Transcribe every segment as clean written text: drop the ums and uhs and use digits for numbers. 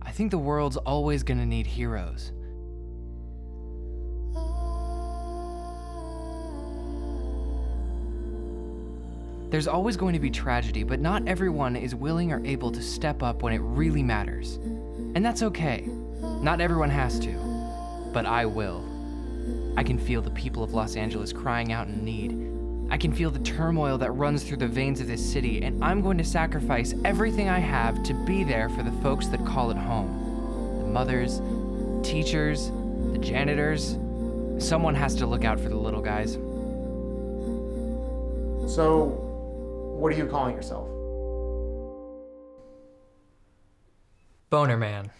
I think the world's always gonna need heroes. There's always going to be tragedy, but not everyone is willing or able to step up when it really matters. And that's okay. Not everyone has to, but I will. I can feel the people of Los Angeles crying out in need. I can feel the turmoil that runs through the veins of this city, and I'm going to sacrifice everything I have to be there for the folks that call it home. The mothers, teachers, the janitors. Someone has to look out for the little guys. So, what are you calling yourself? Bonerman.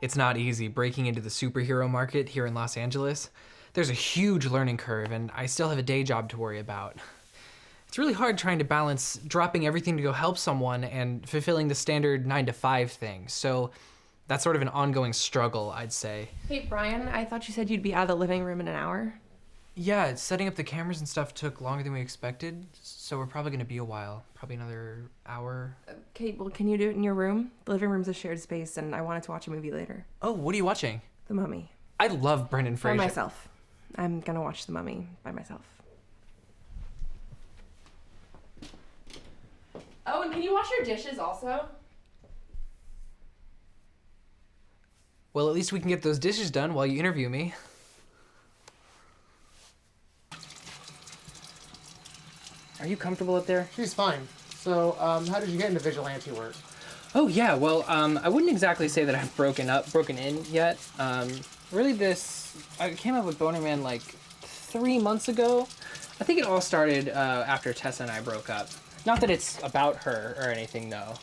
It's not easy breaking into the superhero market here in Los Angeles. There's a huge learning curve, and I still have a day job to worry about. It's really hard trying to balance dropping everything to go help someone and fulfilling the standard 9-to-5 thing. So that's sort of an ongoing struggle, I'd say. Hey, Brian, I thought you said you'd be out of the living room in an hour. Yeah, setting up the cameras and stuff took longer than we expected, so we're probably gonna be a while. Probably another hour. Okay, well, can you do it in your room? The living room's a shared space, and I wanted to watch a movie later. Oh, what are you watching? The Mummy. I love Brendan Fraser. By myself. I'm gonna watch The Mummy by myself. Oh, and can you wash your dishes also? Well, at least we can get those dishes done while you interview me. Are you comfortable up there? She's fine. So, how did you get into vigilante work? Oh yeah, well, I wouldn't exactly say that I've broken in yet. Really I came up with Bonerman like 3 months ago. I think it all started after Tessa and I broke up. Not that it's about her or anything though.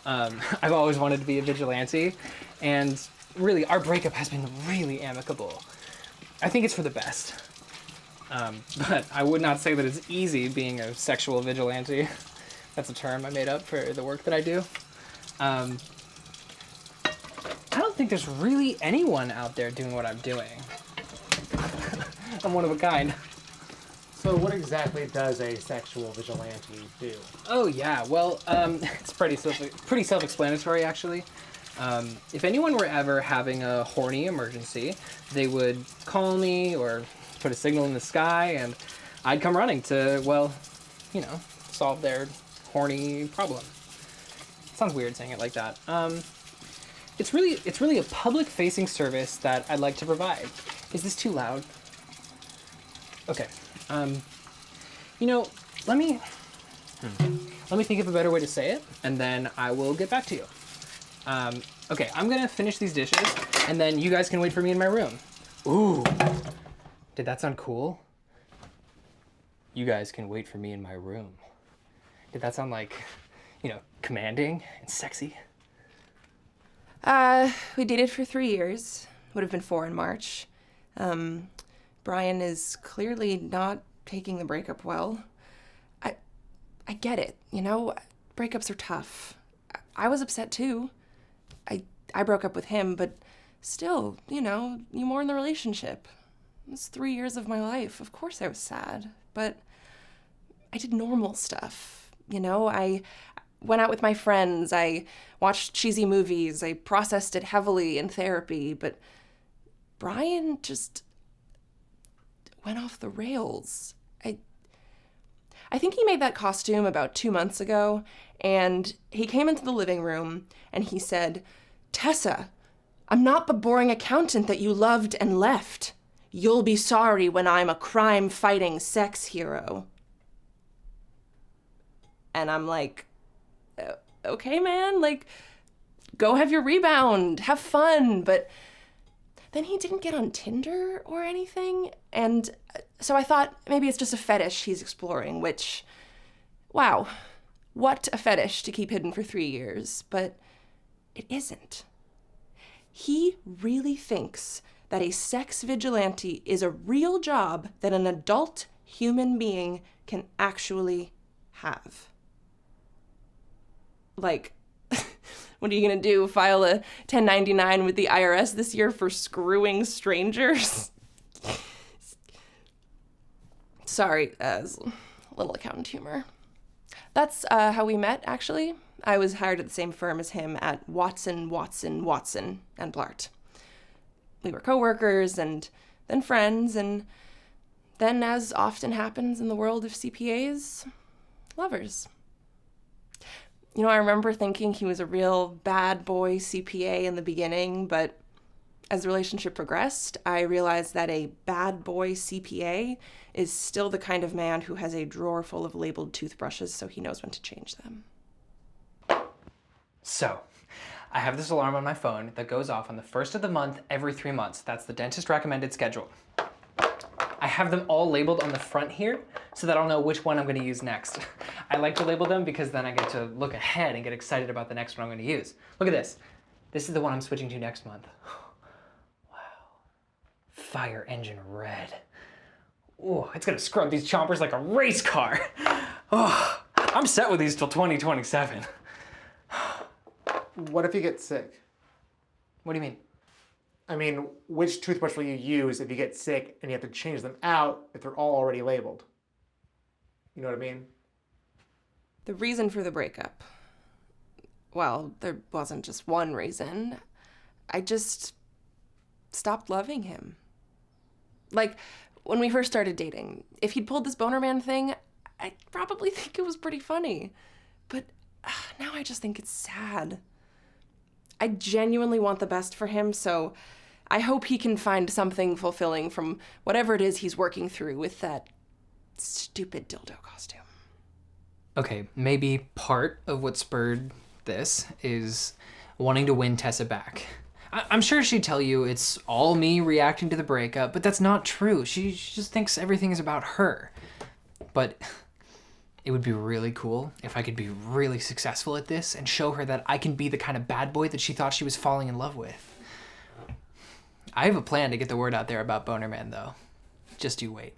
I've always wanted to be a vigilante, and really our breakup has been really amicable. I think it's for the best. But I would not say that it's easy being a sexual vigilante. That's a term I made up for the work that I do. I don't think there's really anyone out there doing what I'm doing. I'm one of a kind. So what exactly does a sexual vigilante do? Oh yeah, well, it's pretty self-explanatory actually. If anyone were ever having a horny emergency, they would call me or put a signal in the sky, and I'd come running to, well, you know, solve their horny problem. Sounds weird saying it like that. It's really a public-facing service that I'd like to provide. Is this too loud? Okay. You know, let me think of a better way to say it, and then I will get back to you. Okay, I'm gonna finish these dishes, and then you guys can wait for me in my room. Ooh. Did that sound cool? You guys can wait for me in my room. Did that sound like, you know, commanding and sexy? We dated for 3 years. Would have been 4 in March. Brian is clearly not taking the breakup well. I get it, you know? Breakups are tough. I was upset too. I broke up with him, but still, you know, you mourn the relationship. It was 3 years of my life. Of course I was sad, but I did normal stuff. You know, I went out with my friends. I watched cheesy movies. I processed it heavily in therapy, but Brian just went off the rails. I think he made that costume about 2 months ago, and he came into the living room and he said, "Tessa, I'm not the boring accountant that you loved and left. You'll be sorry when I'm a crime-fighting sex hero." And I'm like, okay, man, like, go have your rebound, have fun. But then he didn't get on Tinder or anything. And so I thought maybe it's just a fetish he's exploring, which, wow, what a fetish to keep hidden for 3 years. But it isn't. He really thinks that a sex vigilante is a real job that an adult human being can actually have. Like, what are you gonna do? File a 1099 with the IRS this year for screwing strangers? Sorry, little accountant humor. That's how we met, actually. I was hired at the same firm as him at Watson, and Blart. We were co-workers and then friends, and then, as often happens in the world of CPAs, lovers. You know, I remember thinking he was a real bad boy CPA in the beginning, but as the relationship progressed, I realized that a bad boy CPA is still the kind of man who has a drawer full of labeled toothbrushes so he knows when to change them. So, I have this alarm on my phone that goes off on the first of the month every 3 months. That's the dentist recommended schedule. I have them all labeled on the front here so that I'll know which one I'm going to use next. I like to label them because then I get to look ahead and get excited about the next one I'm going to use. Look at this. This is the one I'm switching to next month. Wow. Fire engine red. Oh, it's going to scrub these chompers like a race car. Oh, I'm set with these till 2027. What if you get sick? What do you mean? I mean, which toothbrush will you use if you get sick and you have to change them out if they're all already labeled? You know what I mean? The reason for the breakup, well, there wasn't just one reason. I just stopped loving him. Like, when we first started dating, if he'd pulled this Bonerman thing, I'd probably think it was pretty funny. But now I just think it's sad. I genuinely want the best for him, so I hope he can find something fulfilling from whatever it is he's working through with that stupid dildo costume. Okay, maybe part of what spurred this is wanting to win Tessa back. I'm sure she'd tell you it's all me reacting to the breakup, but that's not true. She just thinks everything is about her. But it would be really cool if I could be really successful at this and show her that I can be the kind of bad boy that she thought she was falling in love with. I have a plan to get the word out there about Bonerman, though. Just you wait.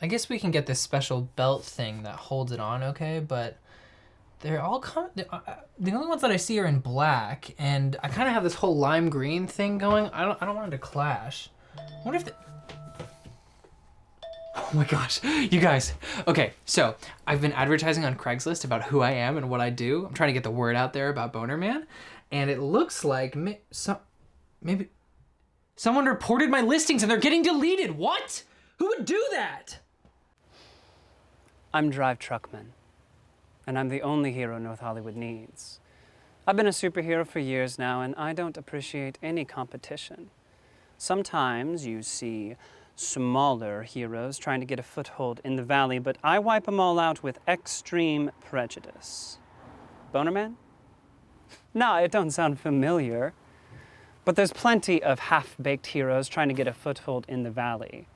I guess we can get this special belt thing that holds it on, okay? But they're all the only ones that I see are in black, and I kind of have this whole lime green thing going. I don't want it to clash. What if Oh my gosh, you guys. Okay, so I've been advertising on Craigslist about who I am and what I do. I'm trying to get the word out there about Bonerman, and it looks like maybe someone reported my listings and they're getting deleted. What? Who would do that? I'm Truckman, and I'm the only hero North Hollywood needs. I've been a superhero for years now, and I don't appreciate any competition. Sometimes you see smaller heroes trying to get a foothold in the valley, but I wipe them all out with extreme prejudice. Bonerman? No, it don't sound familiar, but there's plenty of half-baked heroes trying to get a foothold in the valley.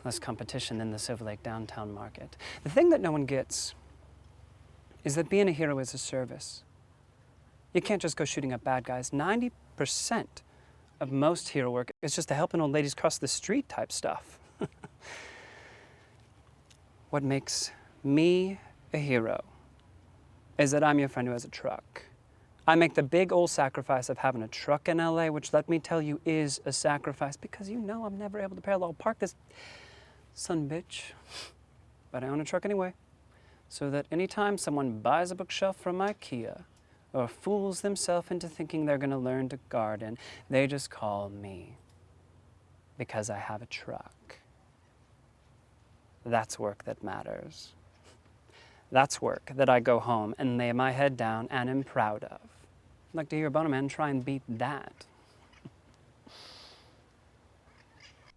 Less competition than the Silver Lake downtown market. The thing that no one gets is that being a hero is a service. You can't just go shooting up bad guys. 90% of most hero work is just helping old ladies cross the street type stuff. What makes me a hero is that I'm your friend who has a truck. I make the big old sacrifice of having a truck in LA, which, let me tell you, is a sacrifice because you know I'm never able to parallel park this son bitch. But I own a truck anyway, so that anytime someone buys a bookshelf from IKEA or fools themselves into thinking they're gonna learn to garden, they just call me because I have a truck. That's work that matters. That's work that I go home and lay my head down and am proud of. I'd like to hear Bonerman try and beat that.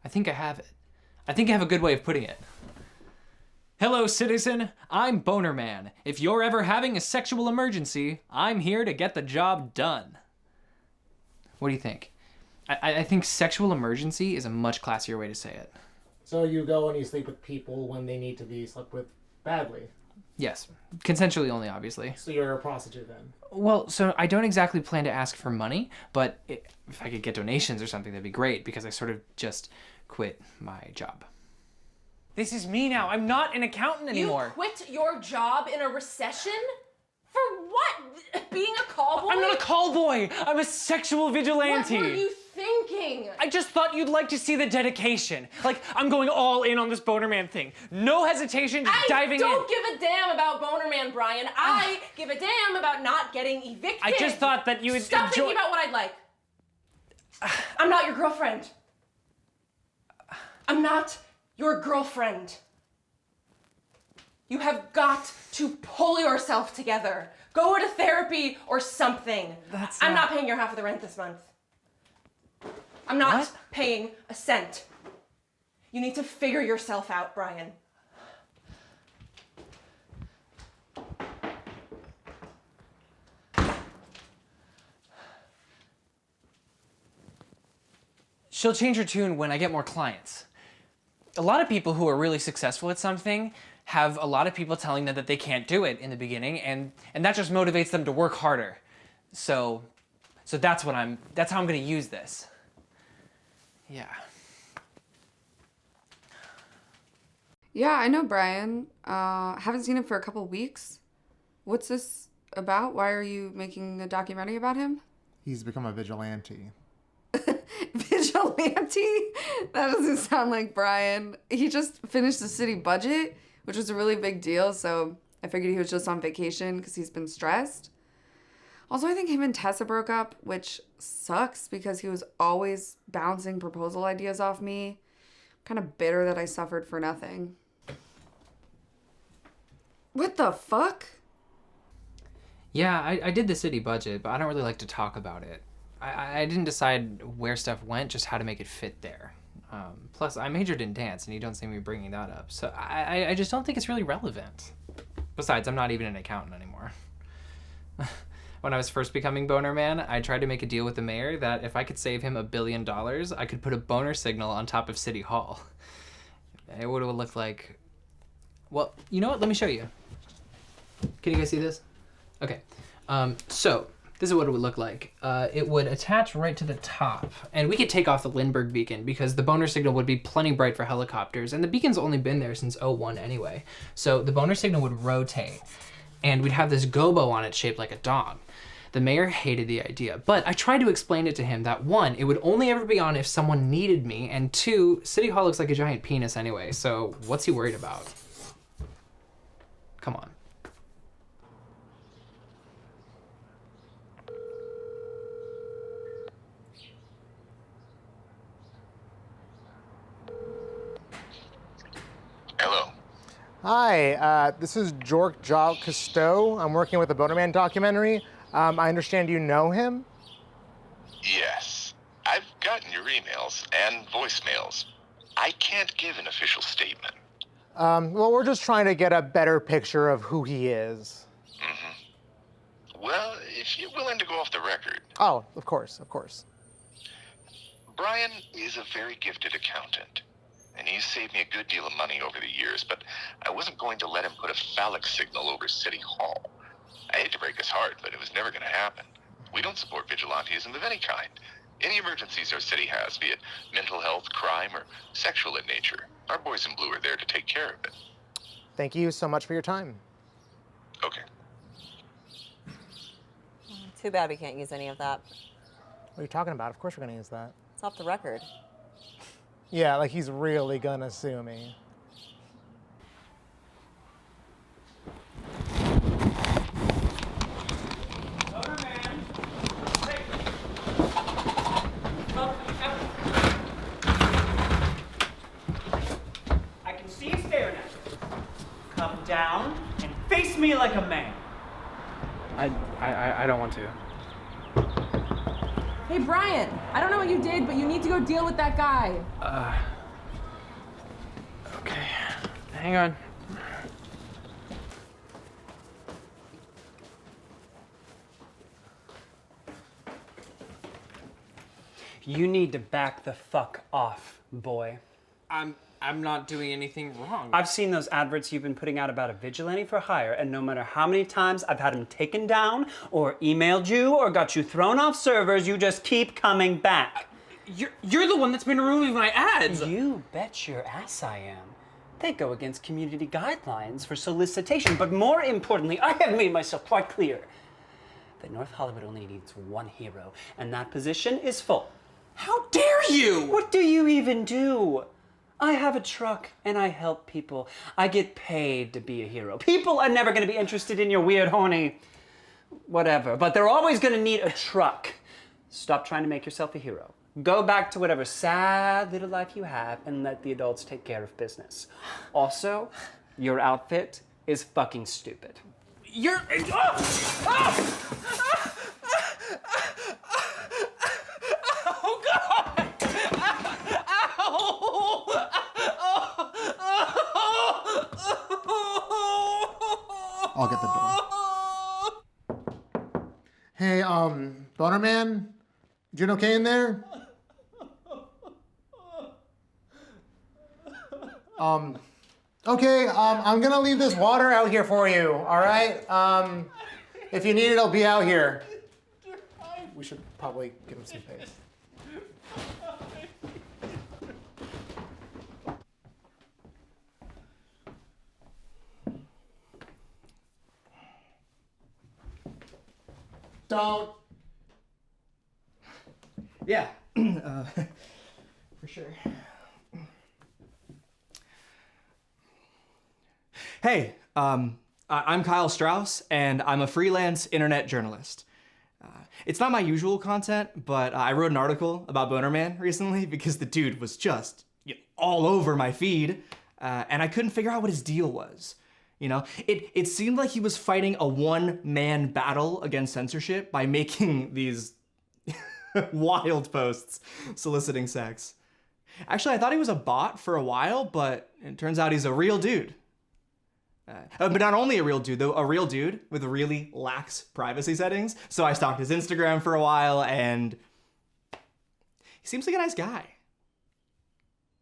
I think I have it. I think I have a good way of putting it. Hello, citizen. I'm Bonerman. If you're ever having a sexual emergency, I'm here to get the job done. What do you think? I think sexual emergency is a much classier way to say it. So you go and you sleep with people when they need to be slept with badly. Yes. Consensually only, obviously. So you're a prostitute then? Well, so I don't exactly plan to ask for money, but if I could get donations or something, that'd be great, because I sort of just quit my job. This is me now. I'm not an accountant anymore. You quit your job in a recession? For what? Being a call boy? I'm not a call boy. I'm a sexual vigilante. What were you thinking? thinking? I just thought you'd like to see the dedication. Like, I'm going all in on this Bonerman thing. No hesitation, just diving in. I don't give a damn about Bonerman, Brian. I give a damn about not getting evicted. I just thought that you would Stop thinking about what I'd like. I'm not your girlfriend. I'm not your girlfriend. You have got to pull yourself together. Go to therapy or something. I'm not paying your half of the rent this month. I'm not paying a cent. You need to figure yourself out, Brian. She'll change her tune when I get more clients. A lot of people who are really successful at something have a lot of people telling them that they can't do it in the beginning, and that just motivates them to work harder. So that's how I'm gonna use this. Yeah. Yeah, I know Brian. Haven't seen him for a couple weeks. What's this about? Why are you making a documentary about him? He's become a vigilante. Vigilante? That doesn't sound like Brian. He just finished the city budget, which was a really big deal, so I figured he was just on vacation because he's been stressed. Also, I think him and Tessa broke up, which sucks because he was always bouncing proposal ideas off me. Kind of bitter that I suffered for nothing. What the fuck? Yeah, I did the city budget, but I don't really like to talk about it. I didn't decide where stuff went, just how to make it fit there. Plus, I majored in dance, and you don't see me bringing that up, so I just don't think it's really relevant. Besides, I'm not even an accountant anymore. When I was first becoming Bonerman, I tried to make a deal with the mayor that if I could save him $1 billion, I could put a boner signal on top of City Hall. It would have looked like... Well, you know what? Let me show you. Can you guys see this? Okay. So, this is what it would look like. It would attach right to the top, and we could take off the Lindbergh beacon because the boner signal would be plenty bright for helicopters, and the beacon's only been there since '01 anyway. So the boner signal would rotate, and we'd have this gobo on it shaped like a dog. The mayor hated the idea, but I tried to explain it to him that 1, it would only ever be on if someone needed me, and 2, City Hall looks like a giant penis anyway, so what's he worried about? Come on. Hello. Hi, this is Jork Jacque-Casteu. I'm working with the Bonerman documentary. I understand you know him? Yes. I've gotten your emails and voicemails. I can't give an official statement. Well, we're just trying to get a better picture of who he is. Mm-hmm. Well, if you're willing to go off the record. Oh, of course, of course. Brian is a very gifted accountant, and he's saved me a good deal of money over the years, but I wasn't going to let him put a phallic signal over City Hall. I hate to break his heart, but it was never going to happen. We don't support vigilantism of any kind. Any emergencies our city has, be it mental health, crime, or sexual in nature, our boys in blue are there to take care of it. Thank you so much for your time. Okay. Too bad we can't use any of that. What are you talking about? Of course we're gonna use that. It's off the record. Yeah, like he's really gonna sue me. I can see you staring at me. Come down and face me like a man. I don't want to. Hey, Brian, I don't know what you did, but you need to go deal with that guy. Okay. Hang on. You need to back the fuck off, boy. I'm not doing anything wrong. I've seen those adverts you've been putting out about a vigilante for hire, and no matter how many times I've had them taken down, or emailed you, or got you thrown off servers, you just keep coming back. You're the one that's been removing my ads. You bet your ass I am. They go against community guidelines for solicitation, but more importantly, I have made myself quite clear that North Hollywood only needs one hero, and that position is full. How dare you? What do you even do? I have a truck and I help people. I get paid to be a hero. People are never going to be interested in your weird, horny whatever, but they're always going to need a truck. Stop trying to make yourself a hero. Go back to whatever sad little life you have and let the adults take care of business. Also, your outfit is fucking stupid. You're... Oh, God! I'll get the door. Hey, Bonerman, doing okay in there? Okay, I'm gonna leave this water out here for you, all right? If you need it, it'll be out here. We should probably give him some space. Don't. Yeah, for sure. Hey, I'm Kyle Strauss, and I'm a freelance internet journalist. It's not my usual content, but I wrote an article about Bonerman recently because the dude was just all over my feed, and I couldn't figure out what his deal was. You know, it seemed like he was fighting a one-man battle against censorship by making these wild posts soliciting sex. Actually, I thought he was a bot for a while, but it turns out he's a real dude. But not only a real dude, though, a real dude with really lax privacy settings. So I stalked his Instagram for a while, and he seems like a nice guy.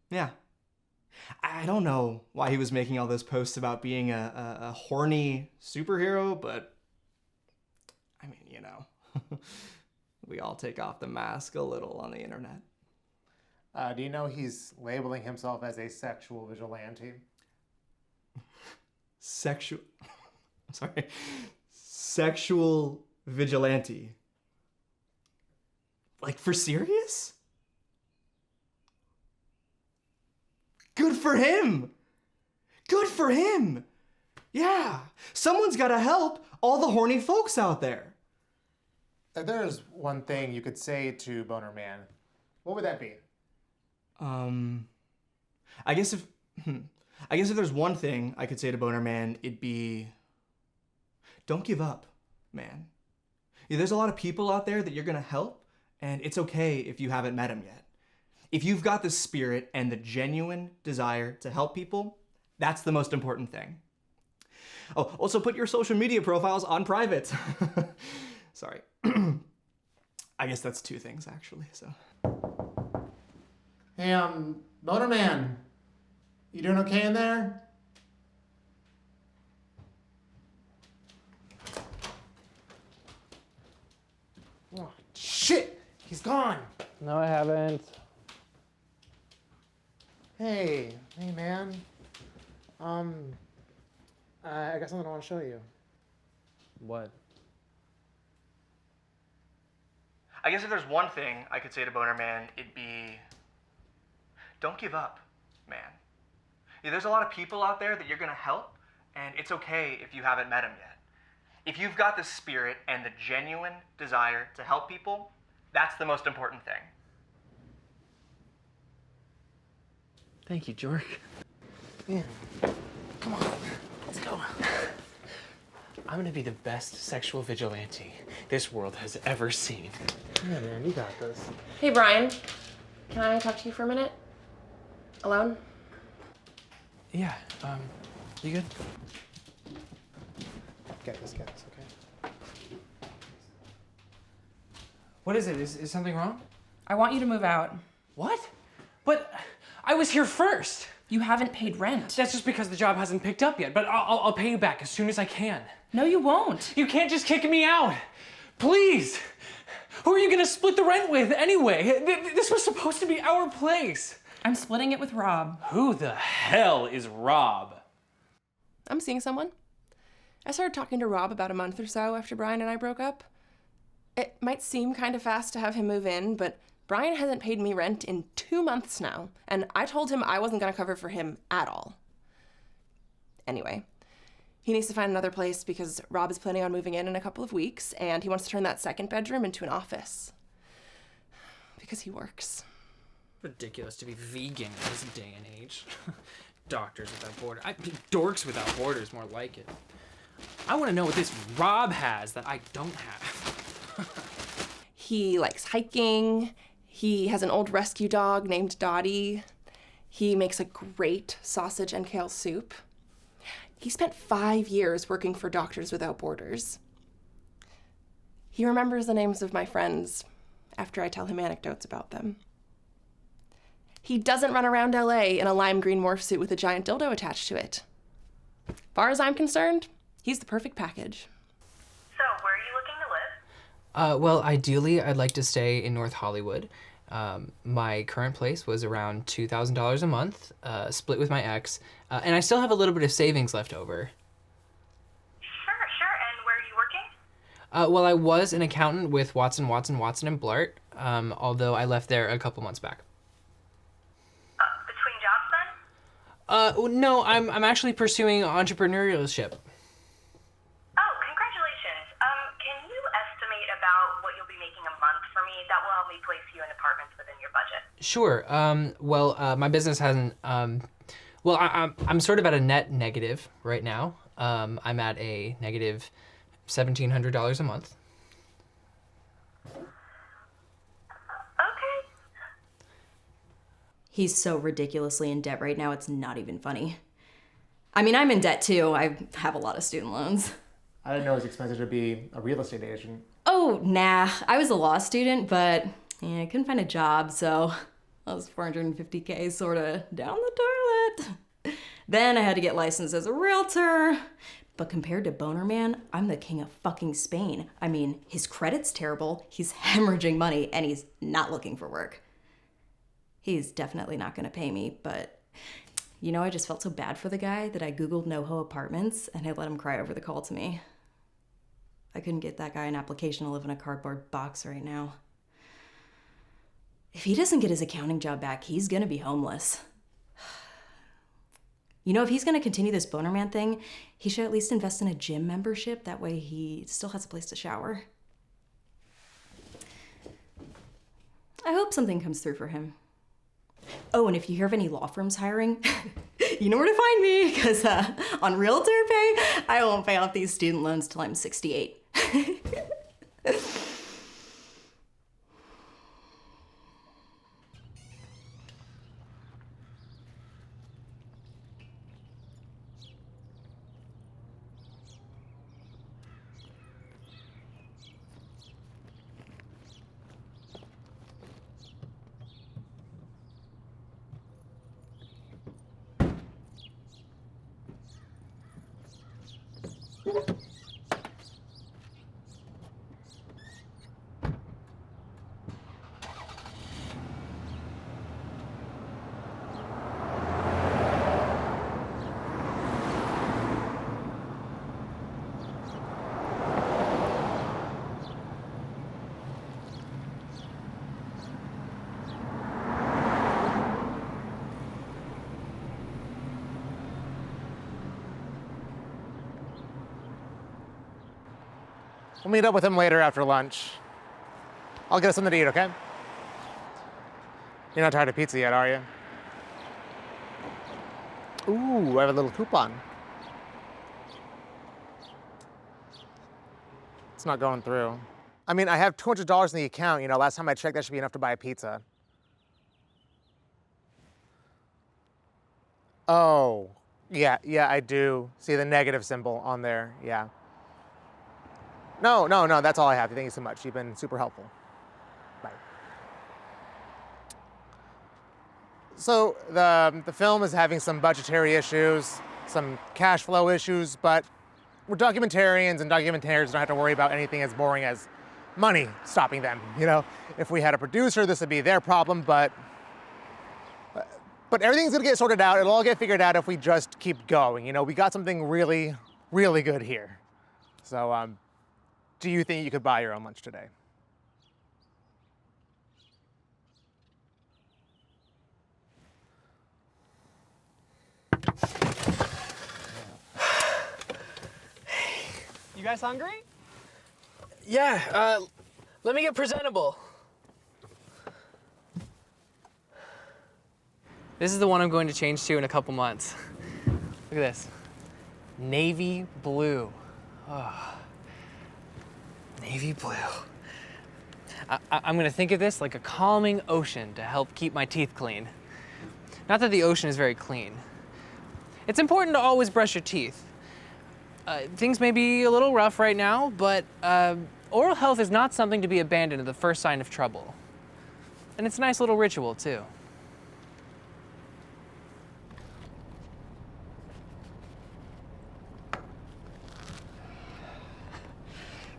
Yeah. I don't know why he was making all those posts about being a horny superhero, but I mean, you know, we all take off the mask a little on the internet. Do you know he's labeling himself as a sexual vigilante? Sexual vigilante. Like, for serious? Good for him! Good for him! Yeah, someone's gotta help all the horny folks out there. If there's one thing you could say to Bonerman, what would that be? I guess if there's one thing I could say to Bonerman, it'd be, don't give up, man. Yeah, there's a lot of people out there that you're gonna help, and it's okay if you haven't met them yet. If you've got the spirit and the genuine desire to help people, that's the most important thing. Oh, also put your social media profiles on private. Sorry. I guess that's two things, actually, so. Hey, Bonerman, you doing okay in there? Oh, shit! He's gone! No, I haven't. Hey man. I got something I want to show you. What? I guess if there's one thing I could say to Bonerman, it'd be, don't give up, man. Yeah, there's a lot of people out there that you're gonna help, and it's okay if you haven't met them yet. If you've got the spirit and the genuine desire to help people, that's the most important thing. Thank you, Jork. Yeah. Come on, let's go. I'm gonna be the best sexual vigilante this world has ever seen. Yeah, man, you got this. Hey, Brian. Can I talk to you for a minute? Alone? Yeah, you good? Get this, okay? What is it? Is something wrong? I want you to move out. What? But I was here first. You haven't paid rent. That's just because the job hasn't picked up yet, but I'll pay you back as soon as I can. No, you won't. You can't just kick me out. Please. Who are you gonna split the rent with anyway? This was supposed to be our place. I'm splitting it with Rob. Who the hell is Rob? I'm seeing someone. I started talking to Rob about a month or so after Brian and I broke up. It might seem kind of fast to have him move in, but Brian hasn't paid me rent in 2 months now, and I told him I wasn't going to cover for him at all. Anyway, he needs to find another place because Rob is planning on moving in a couple of weeks, and he wants to turn that second bedroom into an office. Because he works. Ridiculous to be vegan in this day and age. Doctors without borders. Dorks without borders, more like it. I want to know what this Rob has that I don't have. He likes hiking. He has an old rescue dog named Dottie. He makes a great sausage and kale soup. He spent 5 years working for Doctors Without Borders. He remembers the names of my friends after I tell him anecdotes about them. He doesn't run around LA in a lime green morph suit with a giant dildo attached to it. Far as I'm concerned, he's the perfect package. So, where are you looking to live? Well, ideally, I'd like to stay in North Hollywood. My current place was around $2,000 a month, split with my ex, and I still have a little bit of savings left over. Sure. And where are you working? Well, I was an accountant with Watson & Blart, although I left there a couple months back. Between jobs then? No, I'm actually pursuing entrepreneurship. Oh, congratulations. Can you estimate about what you'll be making a month for me? That will help me place you in apartments within your budget. Sure. Well, my business hasn't. Well, I'm sort of at a net negative right now. I'm at a negative $1,700 a month. Okay. He's so ridiculously in debt right now, it's not even funny. I mean, I'm in debt too. I have a lot of student loans. I didn't know it was expensive to be a real estate agent. Oh, nah. I was a law student, but I couldn't find a job, so I was $450K sort of down the toilet. Then I had to get licensed as a realtor. But compared to Bonerman, I'm the king of fucking Spain. I mean, his credit's terrible, he's hemorrhaging money, and he's not looking for work. He's definitely not gonna pay me, but I just felt so bad for the guy that I Googled NoHo apartments and I let him cry over the call to me. I couldn't get that guy an application to live in a cardboard box right now. If he doesn't get his accounting job back, he's gonna be homeless. If he's gonna continue this Bonerman thing, he should at least invest in a gym membership. That way he still has a place to shower. I hope something comes through for him. Oh, and if you hear of any law firms hiring, you know where to find me, because on realtor pay, I won't pay off these student loans till I'm 68. We'll meet up with him later after lunch. I'll get us something to eat, okay? You're not tired of pizza yet, are you? Ooh, I have a little coupon. It's not going through. I mean, I have $200 in the account. Last time I checked, that should be enough to buy a pizza. Oh, yeah, I do see the negative symbol on there, yeah. No, that's all I have. Thank you so much. You've been super helpful. Bye. So the film is having some budgetary issues, some cash flow issues, but we're documentarians, and documentarians don't have to worry about anything as boring as money stopping them. If we had a producer, this would be their problem, but everything's gonna get sorted out. It'll all get figured out if we just keep going. We got something really, really good here. So, do you think you could buy your own lunch today? guys hungry? Yeah, let me get presentable. This is the one I'm going to change to in a couple months. Look at this. Navy blue. Oh. Navy blue. I'm gonna think of this like a calming ocean to help keep my teeth clean. Not that the ocean is very clean. It's important to always brush your teeth. Things may be a little rough right now, but oral health is not something to be abandoned at the first sign of trouble. And it's a nice little ritual, too.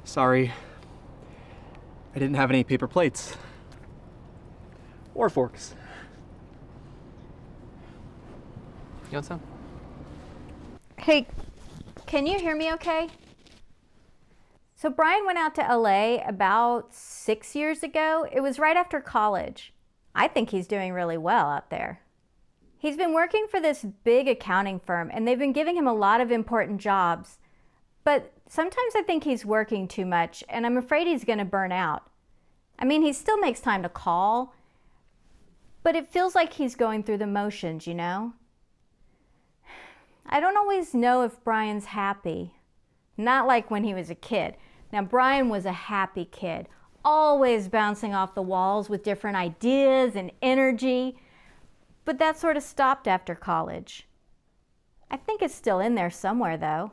Sorry. I didn't have any paper plates. Or forks. You want some? Hey, can you hear me okay? So Brian went out to LA about 6 years ago. It was right after college. I think he's doing really well out there. He's been working for this big accounting firm, and they've been giving him a lot of important jobs. But sometimes I think he's working too much, and I'm afraid he's going to burn out. I mean, he still makes time to call, but it feels like he's going through the motions, you know? I don't always know if Brian's happy. Not like when he was a kid. Now, Brian was a happy kid, always bouncing off the walls with different ideas and energy. But that sort of stopped after college. I think it's still in there somewhere, though.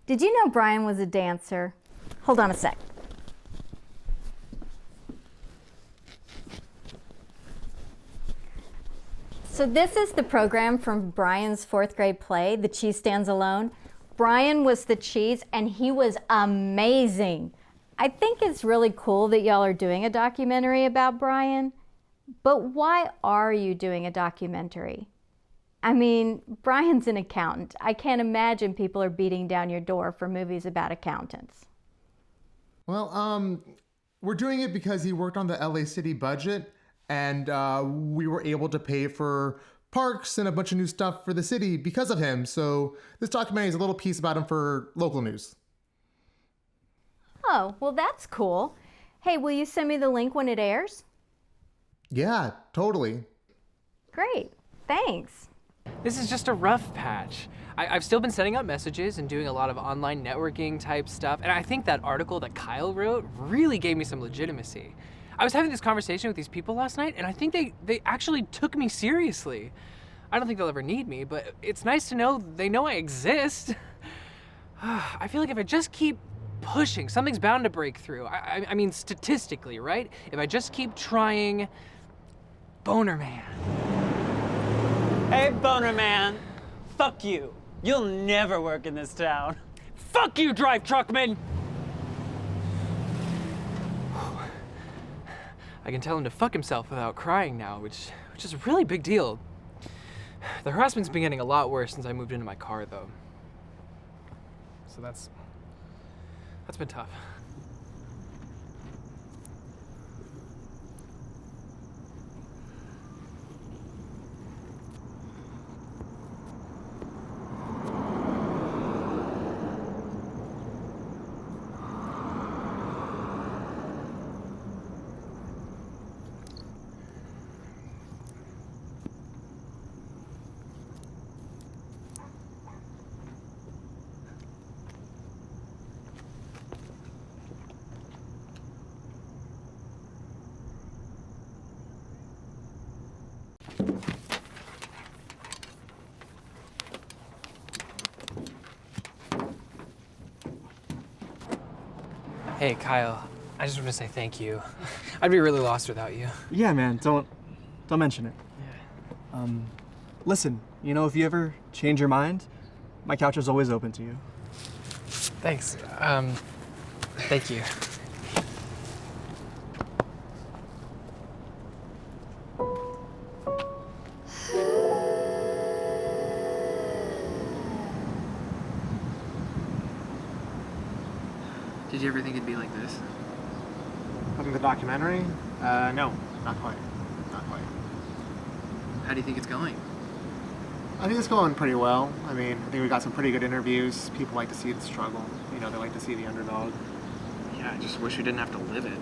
Did you know Brian was a dancer? Hold on a sec. So this is the program from Brian's 4th grade play, The Cheese Stands Alone. Brian was the cheese, and he was amazing. I think it's really cool that y'all are doing a documentary about Brian, but why are you doing a documentary? I mean, Brian's an accountant. I can't imagine people are beating down your door for movies about accountants. Well, we're doing it because he worked on the LA City budget, and we were able to pay for parks and a bunch of new stuff for the city because of him. So this documentary is a little piece about him for local news. Oh, well, that's cool. Hey, will you send me the link when it airs? Yeah, totally. Great, thanks. This is just a rough patch. I've still been setting up messages and doing a lot of online networking type stuff, and I think that article that Kyle wrote really gave me some legitimacy. I was having this conversation with these people last night, and I think they actually took me seriously. I don't think they'll ever need me, but it's nice to know they know I exist. I feel like if I just keep pushing, something's bound to break through. I mean, statistically, right? If I just keep trying, Bonerman. Hey, Bonerman. Fuck you. You'll never work in this town. Fuck you, drive truckman! I can tell him to fuck himself without crying now, which is a really big deal. The harassment's been getting a lot worse since I moved into my car, though. So that's been tough. Hey, Kyle, I just want to say thank you. I'd be really lost without you. Yeah, man, don't mention it. Yeah. Listen, you know, if you ever change your mind, my couch is always open to you. Thanks. Thank you. Did you ever think it'd be like this? Having the documentary? No, not quite. Not quite. How do you think it's going? I think it's going pretty well. I mean, I think we got some pretty good interviews. People like to see the struggle. You know, they like to see the underdog. Yeah, I just wish we didn't have to live it.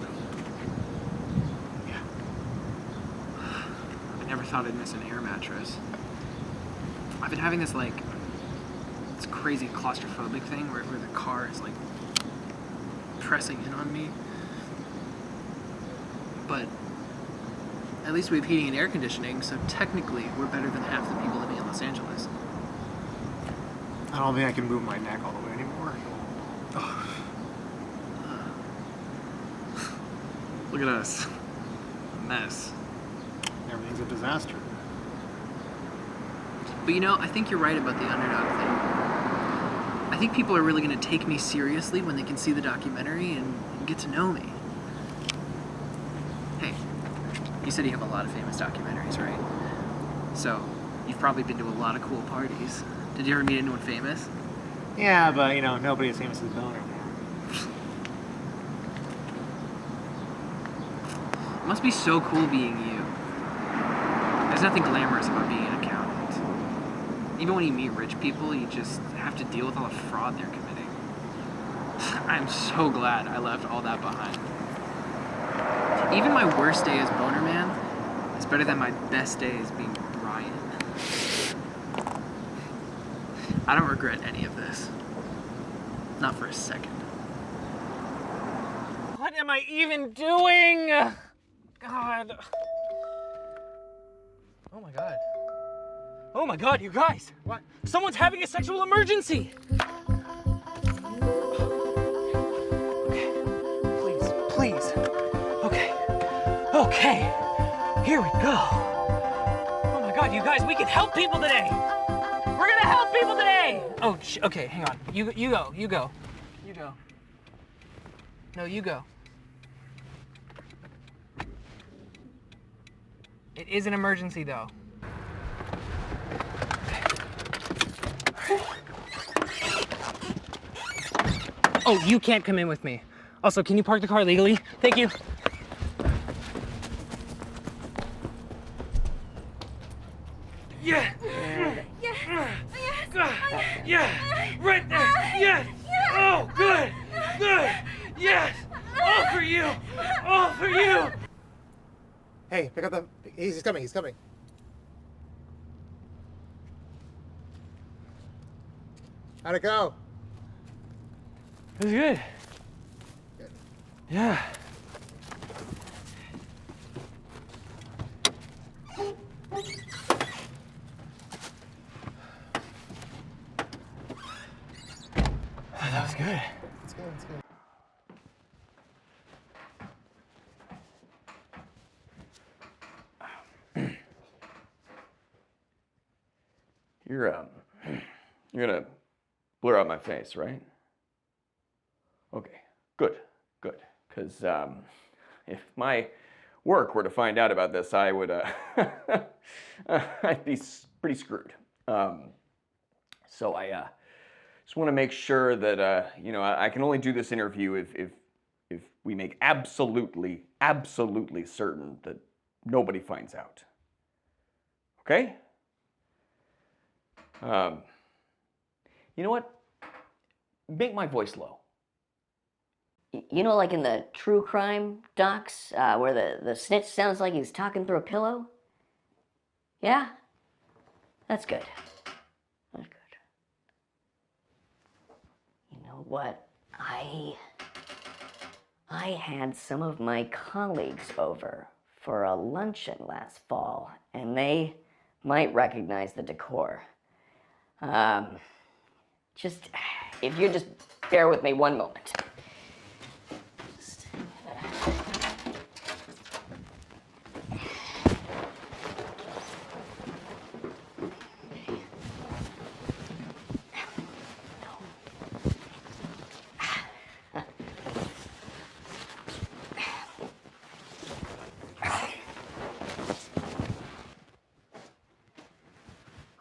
Yeah. I never thought I'd miss an air mattress. I've been having this crazy claustrophobic thing where the car is like pressing in on me. But at least we have heating and air conditioning, so technically we're better than half the people living in Los Angeles. I don't think I can move my neck all the way anymore. Look at us. A mess. Everything's a disaster. But you know, I think you're right about the underdog thing. I think people are really going to take me seriously when they can see the documentary and get to know me. Hey, you said you have a lot of famous documentaries, right? So, you've probably been to a lot of cool parties. Did you ever meet anyone famous? Yeah, but you know, nobody as famous as Bonerman. It must be so cool being you. There's nothing glamorous about being an accountant. Even when you meet rich people, you just have to deal with all the fraud they're committing. I'm so glad I left all that behind. Even my worst day as Bonerman is better than my best day as being Brian. I don't regret any of this. Not for a second. What am I even doing? God. Oh my God. Oh my God, you guys! What? Someone's having a sexual emergency! Okay. Please. Okay. Here we go. Oh my God, you guys, we can help people today! We're gonna help people today! Oh, okay, hang on. You go. No, you go. It is an emergency, though. Oh, you can't come in with me. Also, can you park the car legally? Thank you. Yeah. Right there. Yes. Oh, good. Yes. All for you. Hey, pick up the... He's coming. How'd it go? It was good. Yeah. That was good. It's good. You're gonna blur out my face, right? Okay, good. Because if my work were to find out about this, I would, I'd be pretty screwed. So I just want to make sure that, I can only do this interview if we make absolutely certain that nobody finds out. Okay? You know what? Make my voice low. You know, like in the true crime docs, where the snitch sounds like he's talking through a pillow? Yeah? That's good. You know what? I had some of my colleagues over for a luncheon last fall, and they might recognize the decor. If you just bear with me one moment.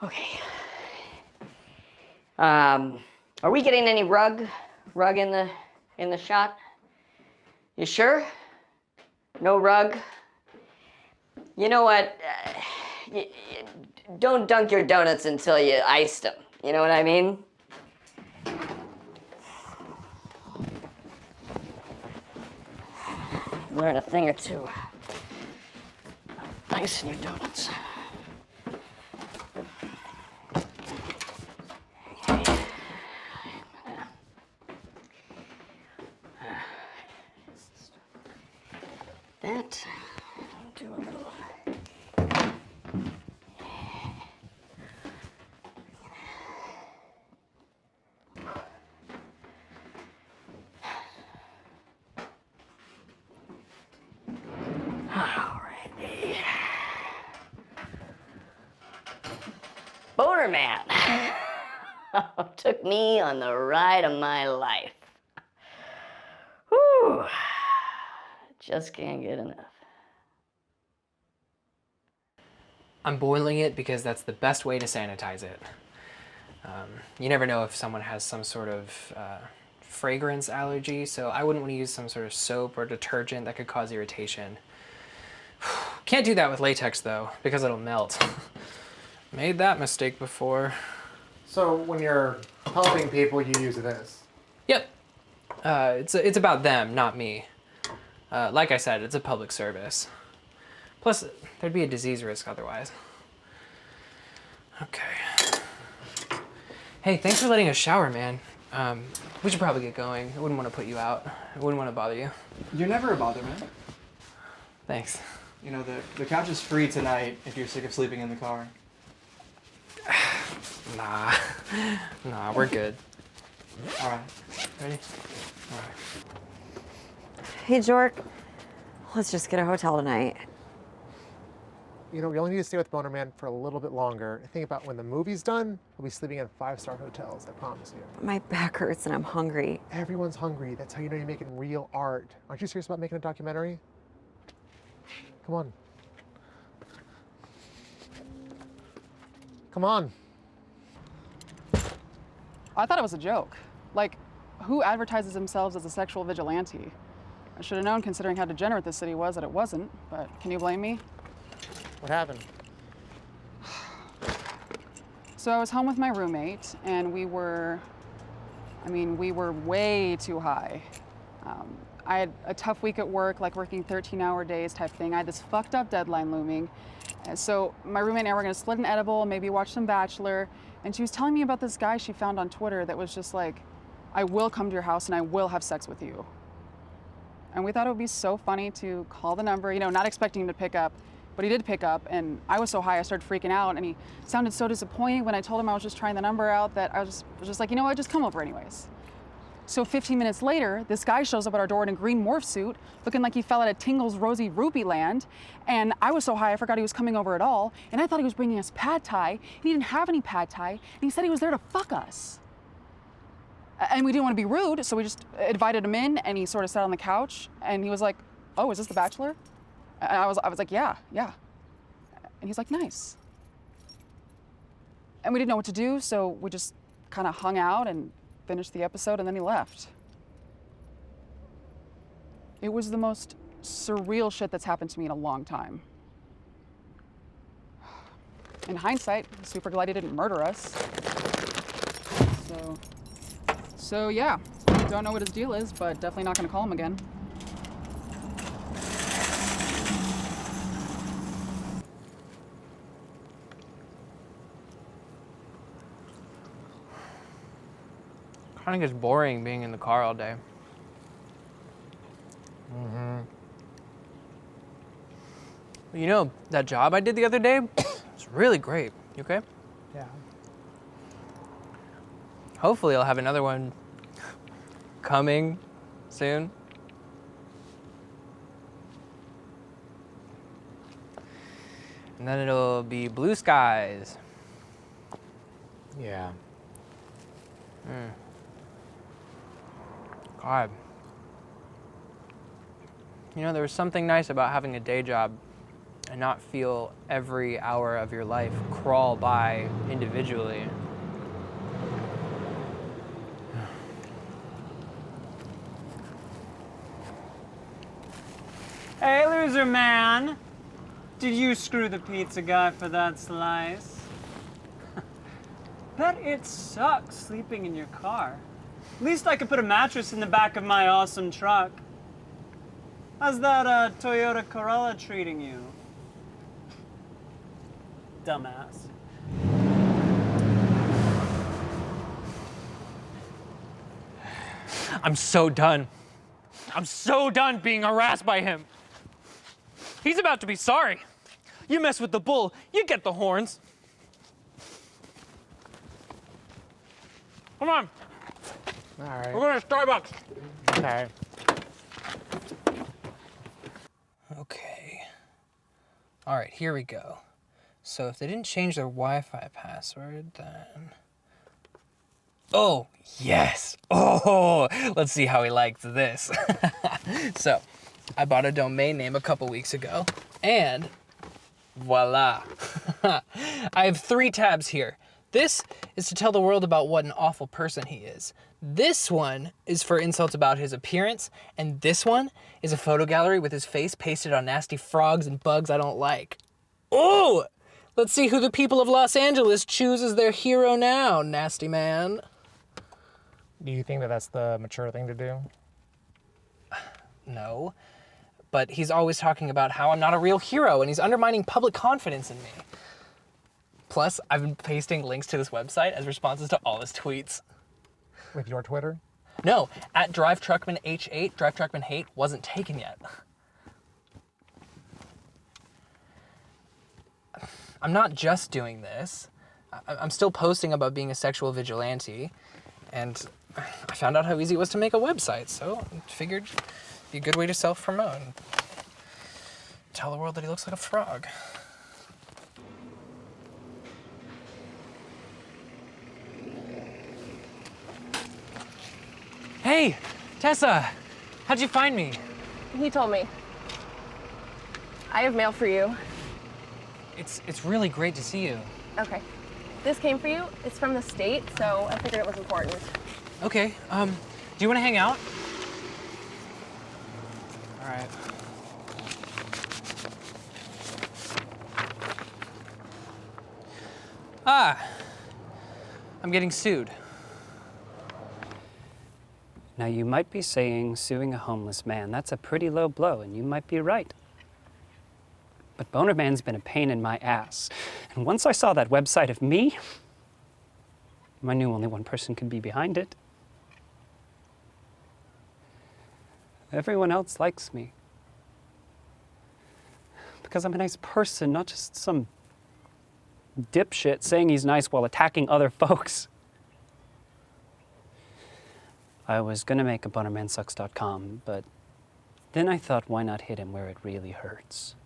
Okay. Are we getting any rug in the shot? You sure? No rug? You know what? don't dunk your donuts until you iced them. You know what I mean? Learn a thing or two. Icing your donuts. That, do a little. Alrighty. Bonerman took me on the ride of my life. Whew. Just can't get enough. I'm boiling it because that's the best way to sanitize it. You never know if someone has some sort of fragrance allergy, so I wouldn't want to use some sort of soap or detergent that could cause irritation. Can't do that with latex though, because it'll melt. Made that mistake before. So when you're helping people, you use this? Yep. It's about them, not me. Like I said, it's a public service. Plus, there'd be a disease risk otherwise. Okay. Hey, thanks for letting us shower, man. We should probably get going. I wouldn't want to put you out. I wouldn't want to bother you. You're never a bother, man. Thanks. You know, the couch is free tonight if you're sick of sleeping in the car. Nah, we're good. All right. Ready? All right. Hey, Jork. Let's just get a hotel tonight. You know, we only need to stay with Bonerman for a little bit longer. Think about when the movie's done, we'll be sleeping in 5-star hotels, I promise you. My back hurts and I'm hungry. Everyone's hungry. That's how you know you're making real art. Aren't you serious about making a documentary? Come on. Come on. I thought it was a joke. Like, who advertises themselves as a sexual vigilante? I should have known, considering how degenerate this city was, that it wasn't, but can you blame me? What happened? So I was home with my roommate, and we were way too high. I had a tough week at work, like working 13-hour days type thing. I had this fucked up deadline looming. And so my roommate and I were gonna split an edible, maybe watch some Bachelor, and she was telling me about this guy she found on Twitter that was just like, I will come to your house and I will have sex with you. And we thought it would be so funny to call the number, you know, not expecting him to pick up, but he did pick up, and I was so high I started freaking out, and he sounded so disappointed when I told him I was just trying the number out that I was just like, you know what, just come over anyways. So 15 minutes later, this guy shows up at our door in a green morph suit, looking like he fell out of Tingle's Rosy Rupee Land, and I was so high I forgot he was coming over at all, and I thought he was bringing us pad thai, and he didn't have any pad thai, and he said he was there to fuck us. And we didn't want to be rude, so we just invited him in, and he sort of sat on the couch, and he was like, oh, is this The Bachelor? And I was like, yeah. And he's like, nice. And we didn't know what to do, so we just kind of hung out and finished the episode, and then he left. It was the most surreal shit that's happened to me in a long time. In hindsight, I'm super glad he didn't murder us. So yeah, don't know what his deal is, but definitely not gonna call him again. Kind of gets boring being in the car all day. Mm-hmm. You know, that job I did the other day, it's really great. You okay? Yeah. Hopefully I'll have another one coming soon. And then it'll be blue skies. Yeah. God. You know, there was something nice about having a day job and not feel every hour of your life crawl by individually. Hey, loser man. Did you screw the pizza guy for that slice? Bet it sucks sleeping in your car. At least I could put a mattress in the back of my awesome truck. How's that Toyota Corolla treating you? Dumbass. I'm so done. I'm so done being harassed by him. He's about to be sorry. You mess with the bull, you get the horns. Come on. All right. We're going to Starbucks. Okay. Okay. All right, here we go. So if they didn't change their Wi-Fi password, then... Oh, yes. Oh, let's see how he liked this. So, I bought a domain name a couple weeks ago, and voila. I have 3 tabs here. This is to tell the world about what an awful person he is. This one is for insults about his appearance, and this one is a photo gallery with his face pasted on nasty frogs and bugs I don't like. Oh! Let's see who the people of Los Angeles choose as their hero now, nasty man. Do you think that that's the mature thing to do? No, but he's always talking about how I'm not a real hero and he's undermining public confidence in me. Plus, I've been pasting links to this website as responses to all his tweets. With your Twitter? No, at DriveTruckmanH8, DriveTruckmanHate wasn't taken yet. I'm not just doing this. I'm still posting about being a sexual vigilante, and I found out how easy it was to make a website, so I figured it'd be a good way to self-promote and tell the world that he looks like a frog. Hey, Tessa, how'd you find me? He told me. I have mail for you. It's really great to see you. Okay. This came for you. It's from the state, so I figured it was important. Okay, do you want to hang out? All right. I'm getting sued. Now, you might be saying suing a homeless man, that's a pretty low blow, and you might be right. But Bonerman's been a pain in my ass. And once I saw that website of me, I knew only one person could be behind it. Everyone else likes me. Because I'm a nice person, not just some dipshit saying he's nice while attacking other folks. I was gonna make a bonermansucks.com, but then I thought, why not hit him where it really hurts?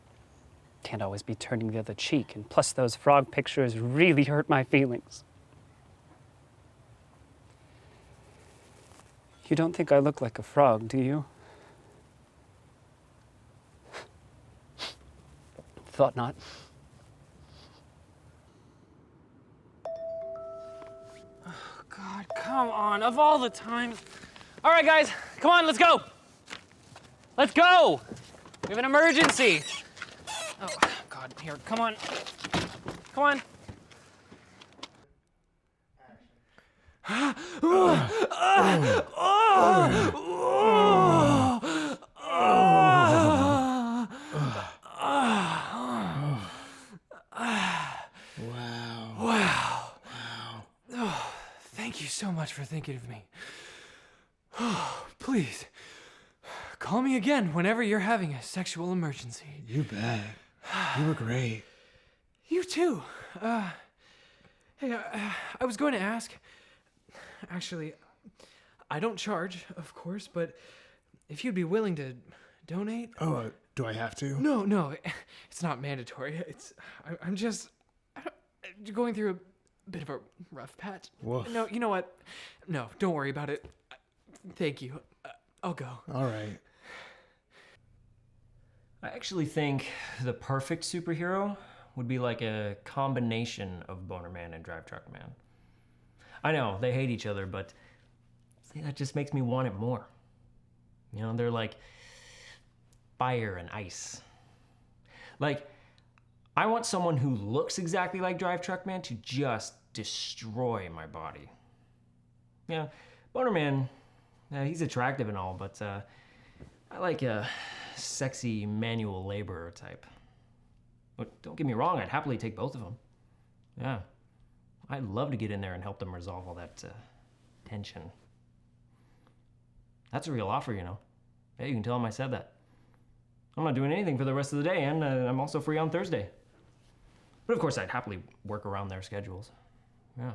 Can't always be turning the other cheek, and plus those frog pictures really hurt my feelings. You don't think I look like a frog, do you? Thought not. God, come on, of all the times. All right, guys, come on, let's go. Let's go. We have an emergency. Oh, God, here, come on. Come on. Wow. Oh, thank you so much for thinking of me. Oh, please, call me again whenever you're having a sexual emergency. You bet. You were great. You too. Hey, I was going to ask. Actually, I don't charge, of course, but if you'd be willing to donate. Oh, do I have to? No, it's not mandatory. I'm just going through a bit of a rough patch. Woof. No, you know what? No, don't worry about it. Thank you. I'll go. All right. I actually think the perfect superhero would be like a combination of Bonerman and Truckman. I know, they hate each other, but see, that just makes me want it more. You know, they're like fire and ice. Like, I want someone who looks exactly like Drive Truckman to just destroy my body. Yeah, Bonerman, he's attractive and all, but I like a sexy manual laborer type. But don't get me wrong, I'd happily take both of them. Yeah, I'd love to get in there and help them resolve all that tension. That's a real offer, you know. Yeah, you can tell him I said that. I'm not doing anything for the rest of the day, and I'm also free on Thursday. But of course, I'd happily work around their schedules. Yeah,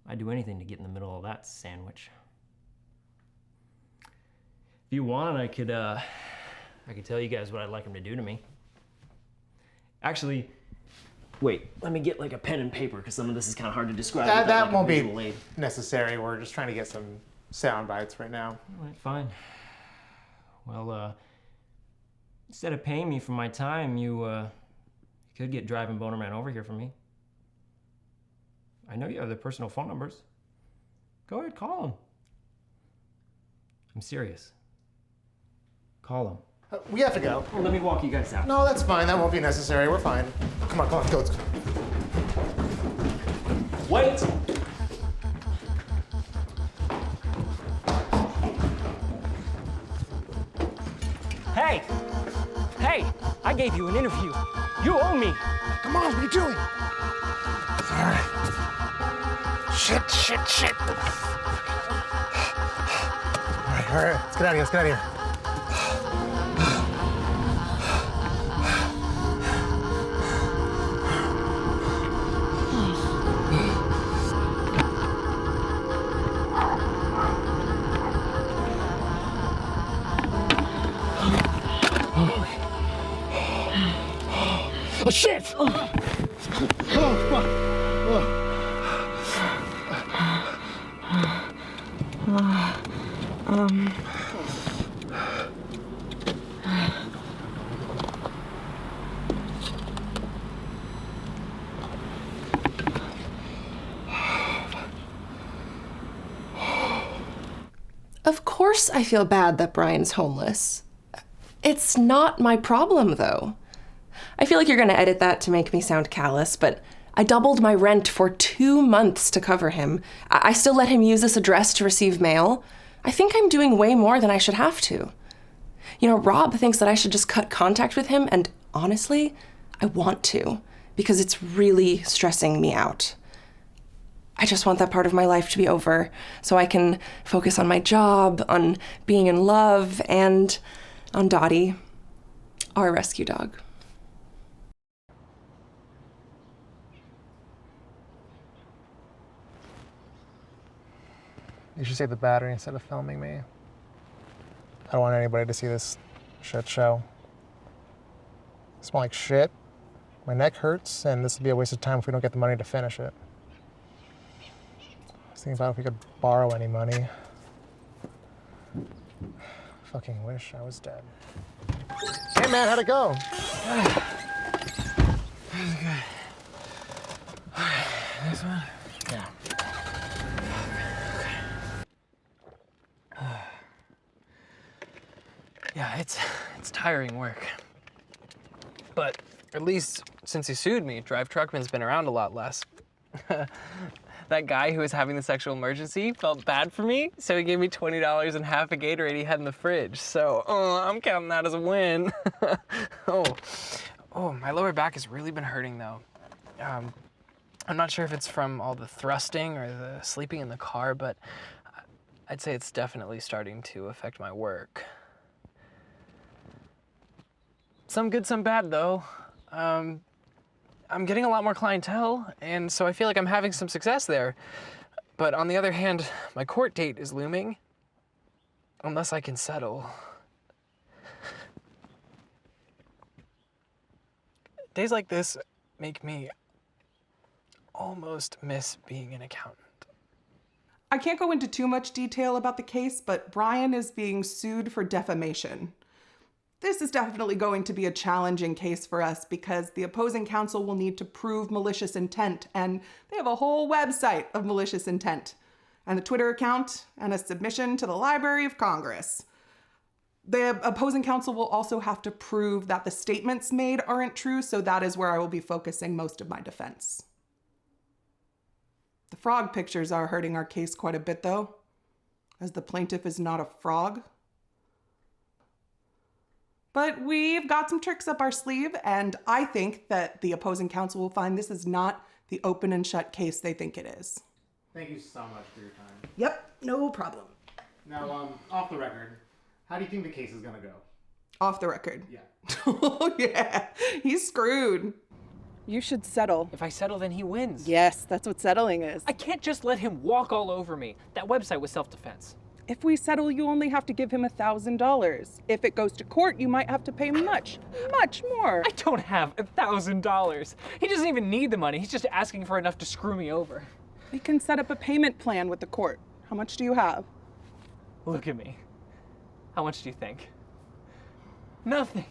I'd do anything to get in the middle of that sandwich. If you want, I could tell you guys what I'd like him to do to me. Actually, wait, let me get like a pen and paper, because some of this is kind of hard to describe. That won't be necessary. We're just trying to get some sound bites right now. All right, fine. Well, instead of paying me for my time, you could get driving Bonerman over here for me. I know you have their personal phone numbers. Go ahead, call them. I'm serious. Call them. We have to go. Well, let me walk you guys out. No, that's fine. That won't be necessary. We're fine. Come on, go. Let's go. Wait! Hey! Hey! I gave you an interview. You owe me. Come on, what are you doing? All right. Shit. All right. Let's get out of here. Oh, shit! Oh, Of course I feel bad that Brian's homeless. It's not my problem, though. I feel like you're gonna edit that to make me sound callous, but I doubled my rent for 2 months to cover him. I still let him use this address to receive mail. I think I'm doing way more than I should have to. You know, Rob thinks that I should just cut contact with him, and honestly, I want to, because it's really stressing me out. I just want that part of my life to be over, so I can focus on my job, on being in love, and on Dottie, our rescue dog. You should save the battery instead of filming me. I don't want anybody to see this shit show. I smell like shit. My neck hurts, and this would be a waste of time if we don't get the money to finish it. I was thinking about if we could borrow any money. Fucking wish I was dead. Hey man, how'd it go? Good. Okay, next one? Yeah. Yeah, it's tiring work. But at least since he sued me, Drive Truckman's been around a lot less. That guy who was having the sexual emergency felt bad for me, so he gave me $20 and half a Gatorade he had in the fridge. So, I'm counting that as a win. My lower back has really been hurting though. I'm not sure if it's from all the thrusting or the sleeping in the car, but I'd say it's definitely starting to affect my work. Some good, some bad though. I'm getting a lot more clientele, and so I feel like I'm having some success there. But on the other hand, my court date is looming, unless I can settle. Days like this make me almost miss being an accountant. I can't go into too much detail about the case, but Brian is being sued for defamation. This is definitely going to be a challenging case for us because the opposing counsel will need to prove malicious intent, and they have a whole website of malicious intent, and a Twitter account, and a submission to the Library of Congress. The opposing counsel will also have to prove that the statements made aren't true, so that is where I will be focusing most of my defense. The frog pictures are hurting our case quite a bit, though, as the plaintiff is not a frog. But we've got some tricks up our sleeve, and I think that the opposing counsel will find this is not the open and shut case they think it is. Thank you so much for your time. Yep, no problem. Now, off the record, how do you think the case is gonna go? Off the record. Yeah. Oh, yeah. He's screwed. You should settle. If I settle, then he wins. Yes, that's what settling is. I can't just let him walk all over me. That website was self-defense. If we settle, you only have to give him $1,000. If it goes to court, you might have to pay much, much more. I don't have $1,000. He doesn't even need the money. He's just asking for enough to screw me over. We can set up a payment plan with the court. How much do you have? Look at me. How much do you think? Nothing.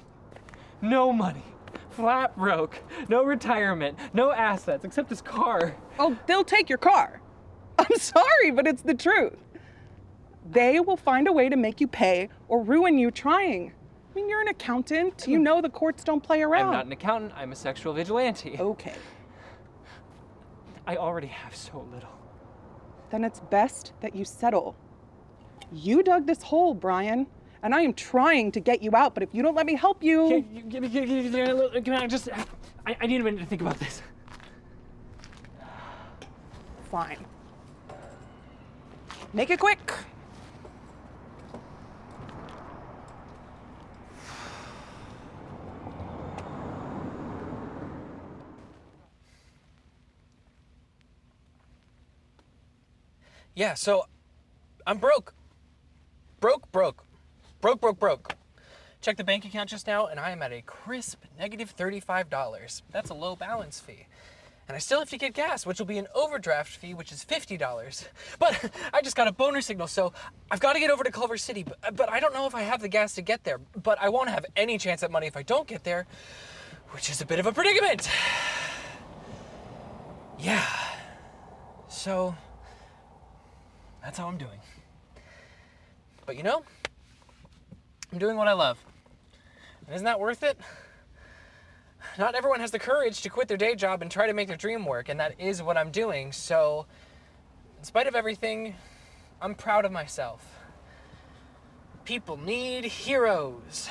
No money. Flat broke. No retirement. No assets except his car. Oh, they'll take your car. I'm sorry, but it's the truth. They will find a way to make you pay or ruin you trying. I mean, you're an accountant. You know the courts don't play around. I'm not an accountant. I'm a sexual vigilante. Okay. I already have so little. Then it's best that you settle. You dug this hole, Brian, and I am trying to get you out, but if you don't let me help you... I need a minute to think about this. Fine. Make it quick. Yeah, so I'm broke. Broke. Checked the bank account just now, and I am at a crisp negative $35. That's a low balance fee. And I still have to get gas, which will be an overdraft fee, which is $50. But I just got a boner signal, so I've got to get over to Culver City, but I don't know if I have the gas to get there. But I won't have any chance at money if I don't get there, which is a bit of a predicament. Yeah. So that's how I'm doing. But you know, I'm doing what I love. And isn't that worth it? Not everyone has the courage to quit their day job and try to make their dream work, and that is what I'm doing. So, in spite of everything, I'm proud of myself. People need heroes.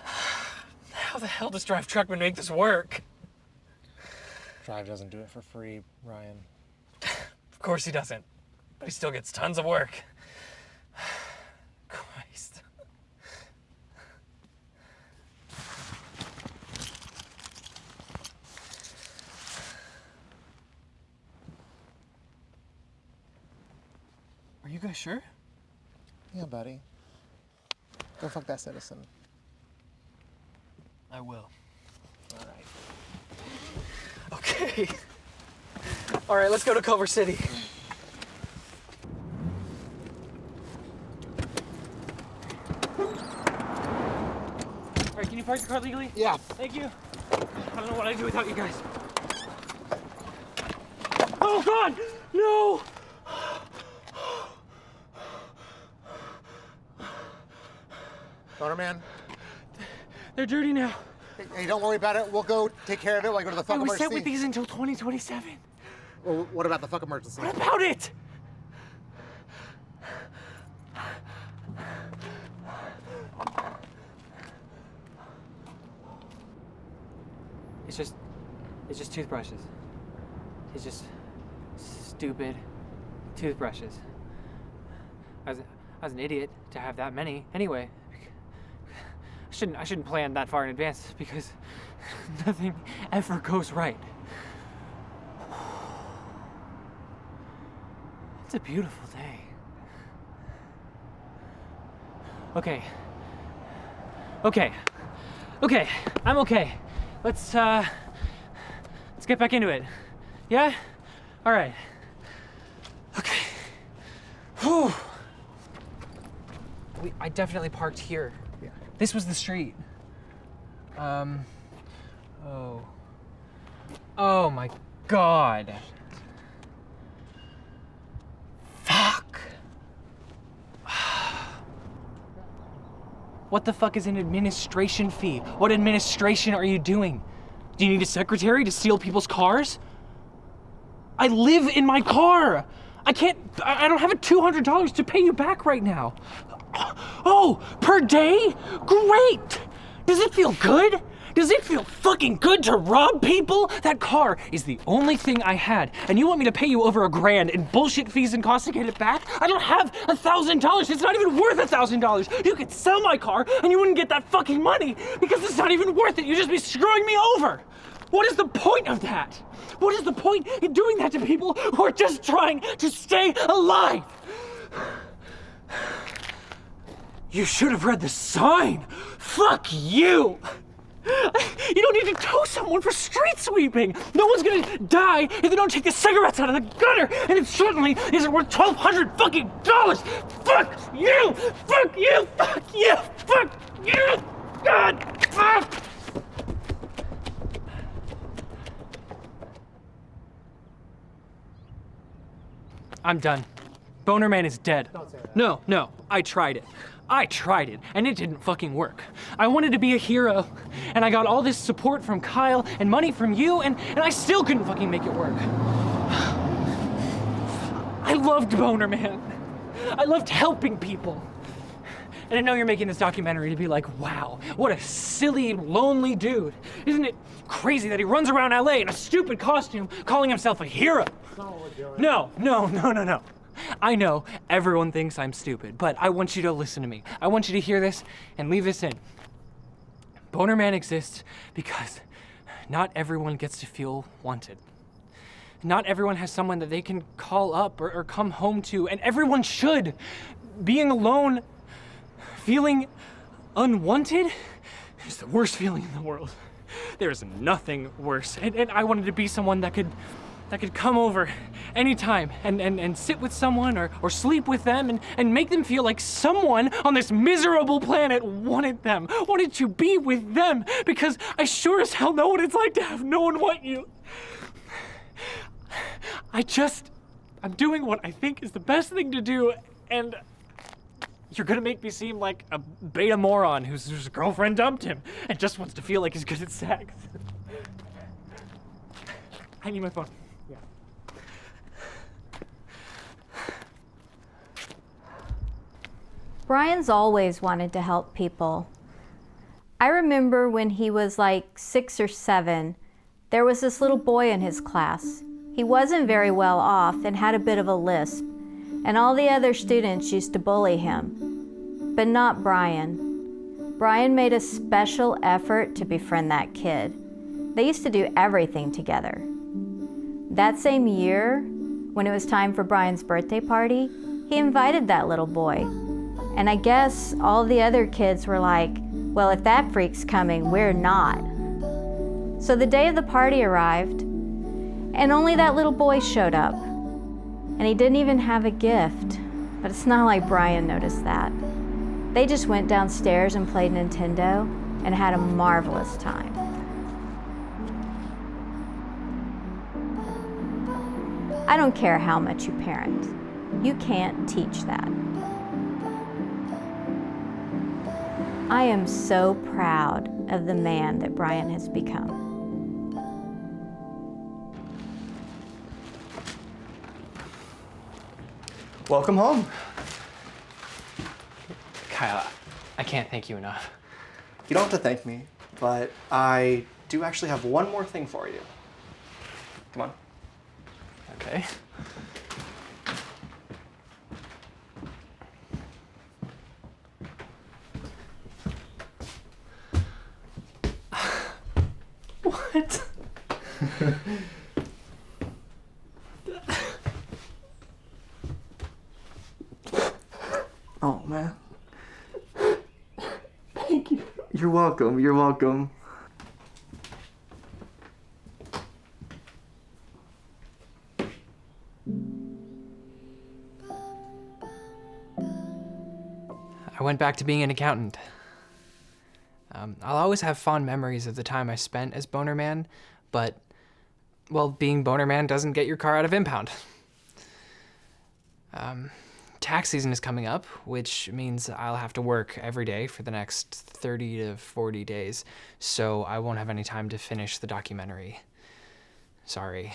How the hell does Drive Truckman make this work? Drive doesn't do it for free, Ryan. Of course he doesn't, but he still gets tons of work. Christ. Are you guys sure? Yeah, buddy. Go fuck that citizen. I will. All right. Okay. All right, let's go to Culver City. All right, can you park the car legally? Yeah. Thank you. I don't know what I'd do without you guys. Oh, God! No! Bonerman? They're dirty now. Hey, don't worry about it. We'll go take care of it while I go to the fuck I was emergency. set with these until 2027. Well, what about the fuck emergency? What about it? It's just toothbrushes. It's just stupid toothbrushes. I was an idiot to have that many anyway. I shouldn't plan that far in advance because nothing ever goes right. It's a beautiful day. Okay, I'm okay. Let's get back into it. Yeah? All right. Okay. Whew. I definitely parked here. Yeah. This was the street. Oh my God. Fuck. What the fuck is an administration fee? What administration are you doing? Do you need a secretary to steal people's cars? I live in my car. I don't have $200 to pay you back right now. Oh, per day? Great! Does it feel good? Does it feel fucking good to rob people? That car is the only thing I had, and you want me to pay you over $1,000 in bullshit fees and costs to get it back? I don't have $1,000. It's not even worth $1,000. You could sell my car, and you wouldn't get that fucking money because it's not even worth it. You'd just be screwing me over. What is the point of that? What is the point in doing that to people who are just trying to stay alive? You should have read the sign. Fuck you. You don't need to tow someone for street sweeping. No one's gonna die if they don't take the cigarettes out of the gutter, and it certainly isn't worth $1,200 fucking dollars. Fuck you! Fuck you! Fuck you! Fuck you! God! Fuck! I'm done. Bonerman is dead. No, I tried it. And it didn't fucking work. I wanted to be a hero, and I got all this support from Kyle and money from you, and I still couldn't fucking make it work. I loved Bonerman. I loved helping people. And I know you're making this documentary to be like, wow, what a silly, lonely dude. Isn't it crazy that he runs around LA in a stupid costume calling himself a hero? No. I know everyone thinks I'm stupid, but I want you to listen to me. I want you to hear this and leave this in. Bonerman exists because not everyone gets to feel wanted. Not everyone has someone that they can call up or come home to, and everyone should. Being alone, feeling unwanted is the worst feeling in the world. There is nothing worse. And I wanted to be someone that could come over anytime and sit with someone or sleep with them and make them feel like someone on this miserable planet wanted to be with them, because I sure as hell know what it's like to have no one want you. I'm doing what I think is the best thing to do, and you're gonna make me seem like a beta moron whose girlfriend dumped him and just wants to feel like he's good at sex. I need my phone. Yeah. Brian's always wanted to help people. I remember when he was like 6 or 7, there was this little boy in his class. He wasn't very well off and had a bit of a lisp, and all the other students used to bully him. But not Brian. Brian made a special effort to befriend that kid. They used to do everything together. That same year, when it was time for Brian's birthday party, he invited that little boy. And I guess all the other kids were like, well, if that freak's coming, we're not. So the day of the party arrived, and only that little boy showed up. And he didn't even have a gift, but it's not like Brian noticed that. They just went downstairs and played Nintendo and had a marvelous time. I don't care how much you parent. You can't teach that. I am so proud of the man that Brian has become. Welcome home. Kyle, I can't thank you enough. You don't have to thank me, but I do actually have one more thing for you. Come on. Okay. What? Oh, man. Thank you. You're welcome. You're welcome. I went back to being an accountant. I'll always have fond memories of the time I spent as Bonerman, but, well, being Bonerman doesn't get your car out of impound. tax season is coming up, which means I'll have to work every day for the next 30 to 40 days, so I won't have any time to finish the documentary. Sorry.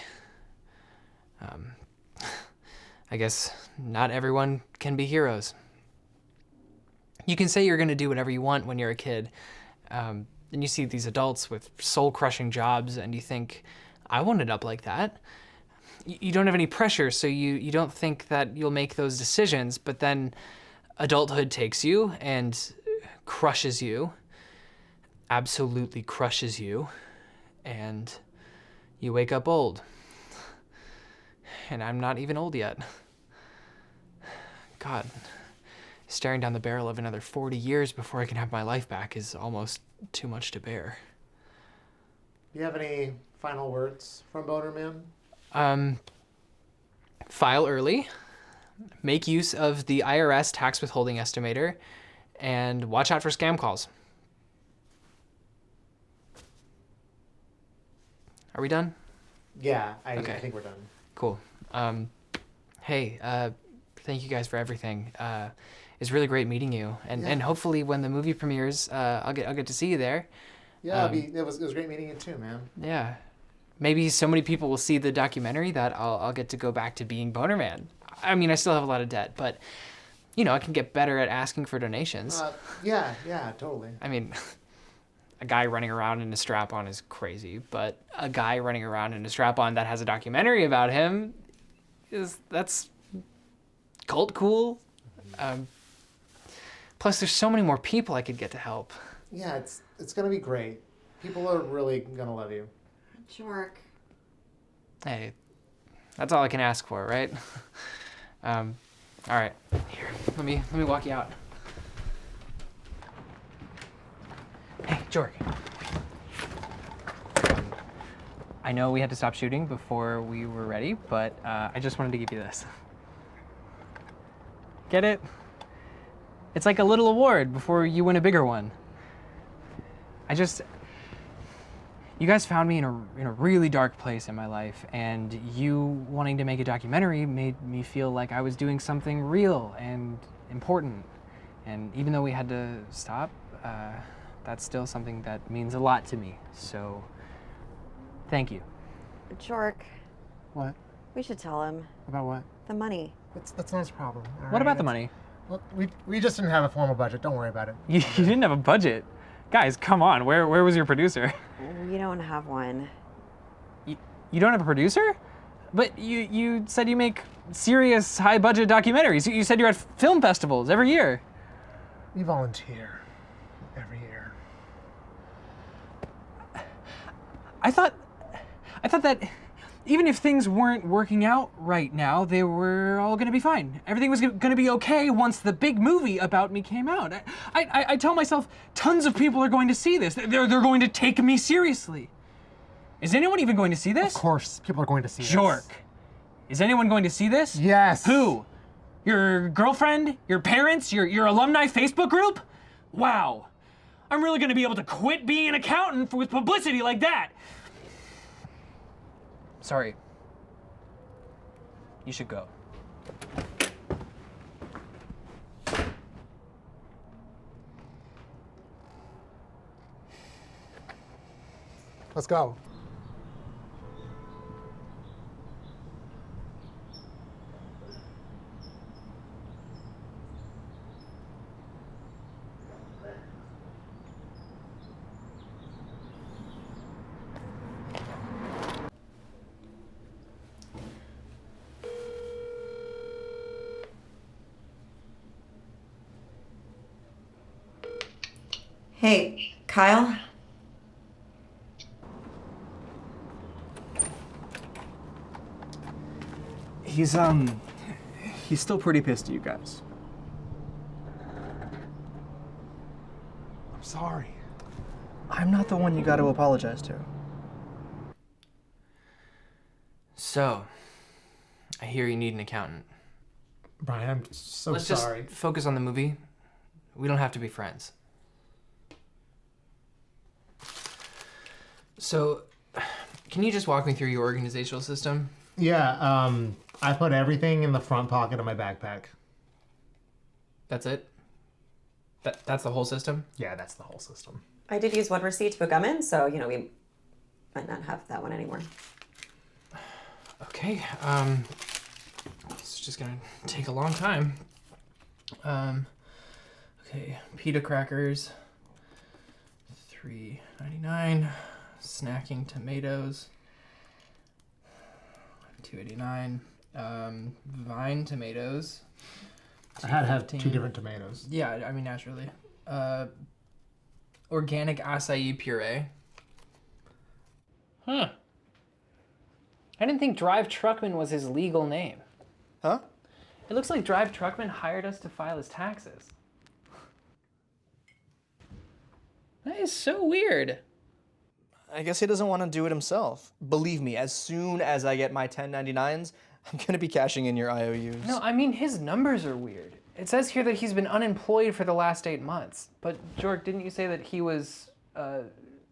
I guess not everyone can be heroes. You can say you're gonna do whatever you want when you're a kid, and you see these adults with soul-crushing jobs, and you think, I won't end up like that. You don't have any pressure, so you don't think that you'll make those decisions, but then adulthood takes you and crushes you, absolutely crushes you, and you wake up old. And I'm not even old yet. God, staring down the barrel of another 40 years before I can have my life back is almost too much to bear. Do you have any final words from Bonerman? File early, make use of the IRS tax withholding estimator, and watch out for scam calls. Are we done? Yeah, I Okay. think we're done. Cool. Hey, thank you guys for everything. It's really great meeting you, and hopefully when the movie premieres, I'll get to see you there. Yeah, it was great meeting you too, man. Yeah. Maybe so many people will see the documentary that I'll get to go back to being Bonerman. I mean, I still have a lot of debt, but, I can get better at asking for donations. Yeah, totally. I mean, a guy running around in a strap-on is crazy, but a guy running around in a strap-on that has a documentary about him that's cult cool. Plus, there's so many more people I could get to help. Yeah, it's gonna be great. People are really gonna love you. Jork. Hey, that's all I can ask for, right? All right, here, let me walk you out. Hey, Jork. I know we had to stop shooting before we were ready, but I just wanted to give you this. Get it? It's like a little award before you win a bigger one. You guys found me in a really dark place in my life, and you wanting to make a documentary made me feel like I was doing something real and important. And even though we had to stop, that's still something that means a lot to me. So, thank you. Jork, What? we should tell him. About what? The money. That's not his problem. all What right? about the money? Well, we just didn't have a formal budget. Don't worry about it. You didn't have a budget. Guys, come on. Where was your producer? We don't have one. You don't have a producer? But you said you make serious high-budget documentaries. You said you're at film festivals every year. We volunteer every year. I thought that even if things weren't working out right now, they were all gonna be fine. Everything was gonna be okay once the big movie about me came out. I tell myself tons of people are going to see this. They're going to take me seriously. Is anyone even going to see this? Of course, people are going to see this. Jork. Is anyone going to see this? Yes. Who? Your girlfriend? Your parents? Your alumni Facebook group? Wow. I'm really gonna be able to quit being an accountant with publicity like that. Sorry. You should go. Let's go. Hey, Kyle? He's still pretty pissed at you guys. I'm sorry. I'm not the one you got to apologize to. So, I hear you need an accountant. Brian, I'm so Let's sorry. just focus on the movie. We don't have to be friends. So, can you just walk me through your organizational system? Yeah, I put everything in the front pocket of my backpack. That's it? That's the whole system? Yeah, that's the whole system. I did use one receipt to book them in, so, we might not have that one anymore. Okay, it's just gonna take a long time. Okay, pita crackers, $3.99. Snacking tomatoes, $2.89. Vine tomatoes. I had to have 2 different tomatoes. Yeah, I mean, naturally. Organic acai puree. Huh. I didn't think Drive Truckman was his legal name. Huh? It looks like Drive Truckman hired us to file his taxes. That is so weird. I guess he doesn't want to do it himself. Believe me, as soon as I get my 1099s, I'm gonna be cashing in your IOUs. No, I mean, his numbers are weird. It says here that he's been unemployed for the last 8 months. But, Jork, didn't you say that he was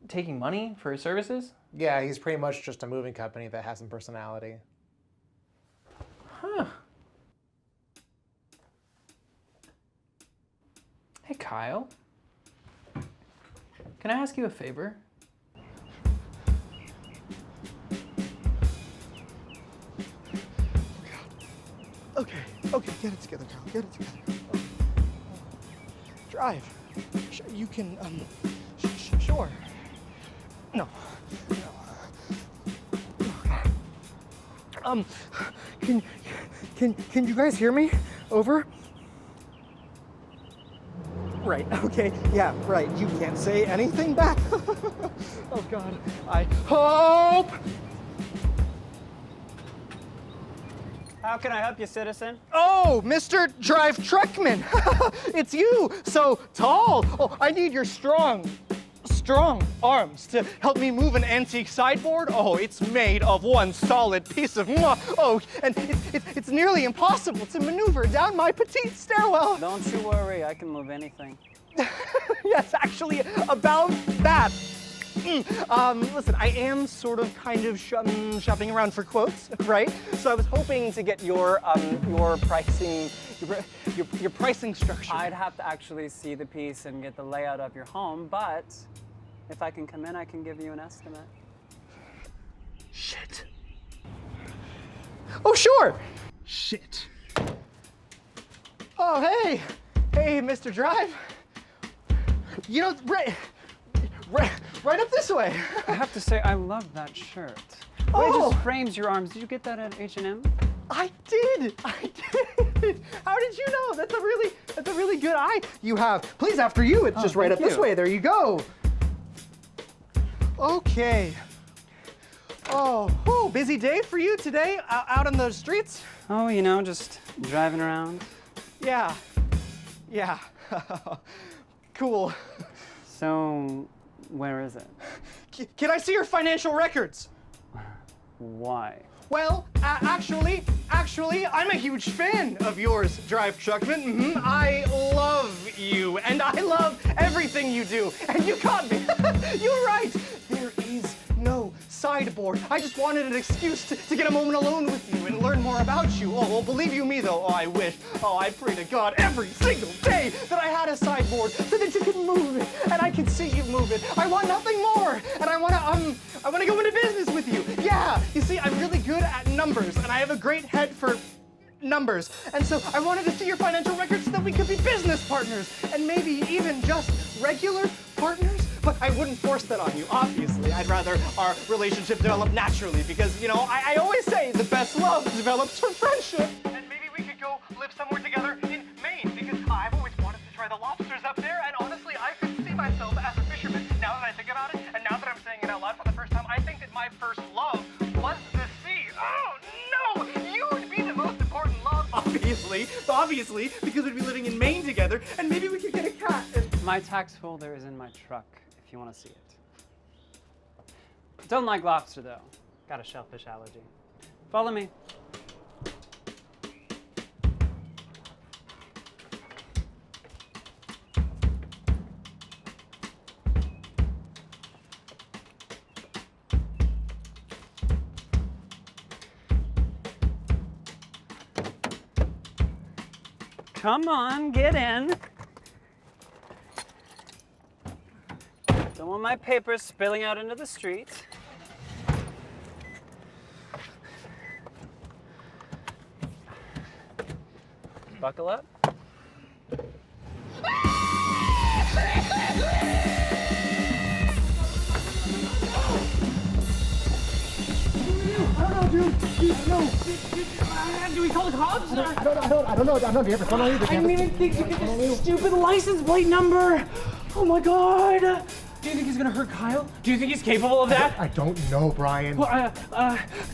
taking money for his services? Yeah, he's pretty much just a moving company that has some personality. Huh. Hey, Kyle. Can I ask you a favor? Okay, get it together, Kyle. Get it together. Okay. Drive. You can, sure. No. Can you guys hear me? Over? Right, okay, yeah, right. You can't say anything back. Oh, God. I hope. How can I help you, citizen? Oh, Mr. Drive Truckman. It's you, so tall. Oh, I need your strong arms to help me move an antique sideboard. Oh, it's made of one solid piece of oak, and it's nearly impossible to maneuver down my petite stairwell. Don't you worry, I can move anything. Yes, actually, about that. Listen, I am sort of kind of shopping around for quotes, right? So I was hoping to get your pricing, your pricing structure. I'd have to actually see the piece and get the layout of your home, but if I can come in, I can give you an estimate. Shit. Oh, sure. Shit. Oh, hey, Mr. Drive. You know, right up this way. I have to say, I love that shirt. Oh. It just frames your arms. Did you get that at H&M? I did. How did you know? That's a really good eye you have. Please, after you, it's just right up this way. There you go. Okay. Oh, busy day for you today out on the streets? Oh, you know, just driving around. Yeah. Cool. So, where is it? Can I see your financial records? Why? Well, actually, I'm a huge fan of yours, Drive Truckman. I love you, and I love everything you do. And you caught me. You're right. There is no sideboard. I just wanted an excuse to get a moment alone with you and learn more about you. Oh, well, believe you me, though. Oh, I wish. Oh, I pray to God every single day that I had a sideboard so that you could move it, and I can see you move it. I want nothing more, and I want to go into business with you. Yeah, you see, I'm really good at numbers, and I have a great head for numbers. And so I wanted to see your financial records so that we could be business partners, and maybe even just regular partners. But I wouldn't force that on you, obviously. I'd rather our relationship develop naturally because, you know, I always say the best love develops from friendship. And maybe we could go live somewhere together in Maine because I've always wanted to try the lobsters up there, and honestly, I could see myself as a fisherman now that I think about it, and now that I'm saying it out loud for the first time, I think that my first love was the sea. Oh, no! You would be the most important love. Obviously, because we'd be living in Maine together, and maybe we could get a cat. My tax folder is in my truck, if you want to see it. Don't like lobster, though. Got a shellfish allergy. Follow me. Come on, get in. Don't want my papers spilling out into the street. Buckle up. Do we call the cops? I don't know. I'm not here. I didn't even think to get this stupid license plate number. Oh my god. Do you think he's gonna hurt Kyle? Do you think he's capable of that? I don't know, Brian. Well,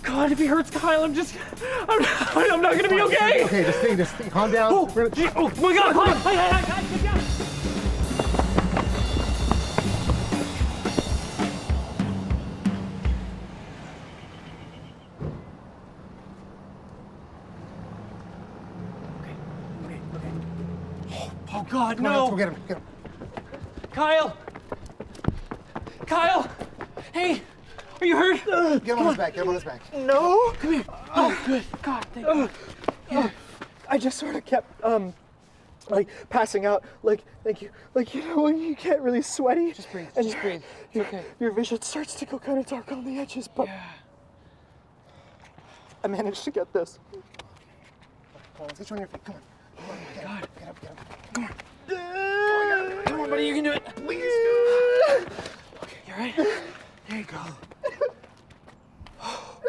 God, if he hurts Kyle, I'm not gonna be okay. Okay, just think. Calm down. Oh my god, hold on. Hey, get down. Oh God, Come on, no! let's go get him. Kyle! Kyle! Hey! Are you hurt? Get him on his back. Get him on his back. No! Come here. Oh, good. God, thank you. I just sort of kept, like, passing out. Like, thank you. Like, you know, when you get really sweaty. Just breathe. And Just breathe. It's okay. Your vision starts to go kind of dark on the edges, but I managed to get this. Come on, let's get you on your feet. Come on. Come on. Get up. Come on. Come on, buddy. You can do it. Please. Okay, you all right? There you go. Oh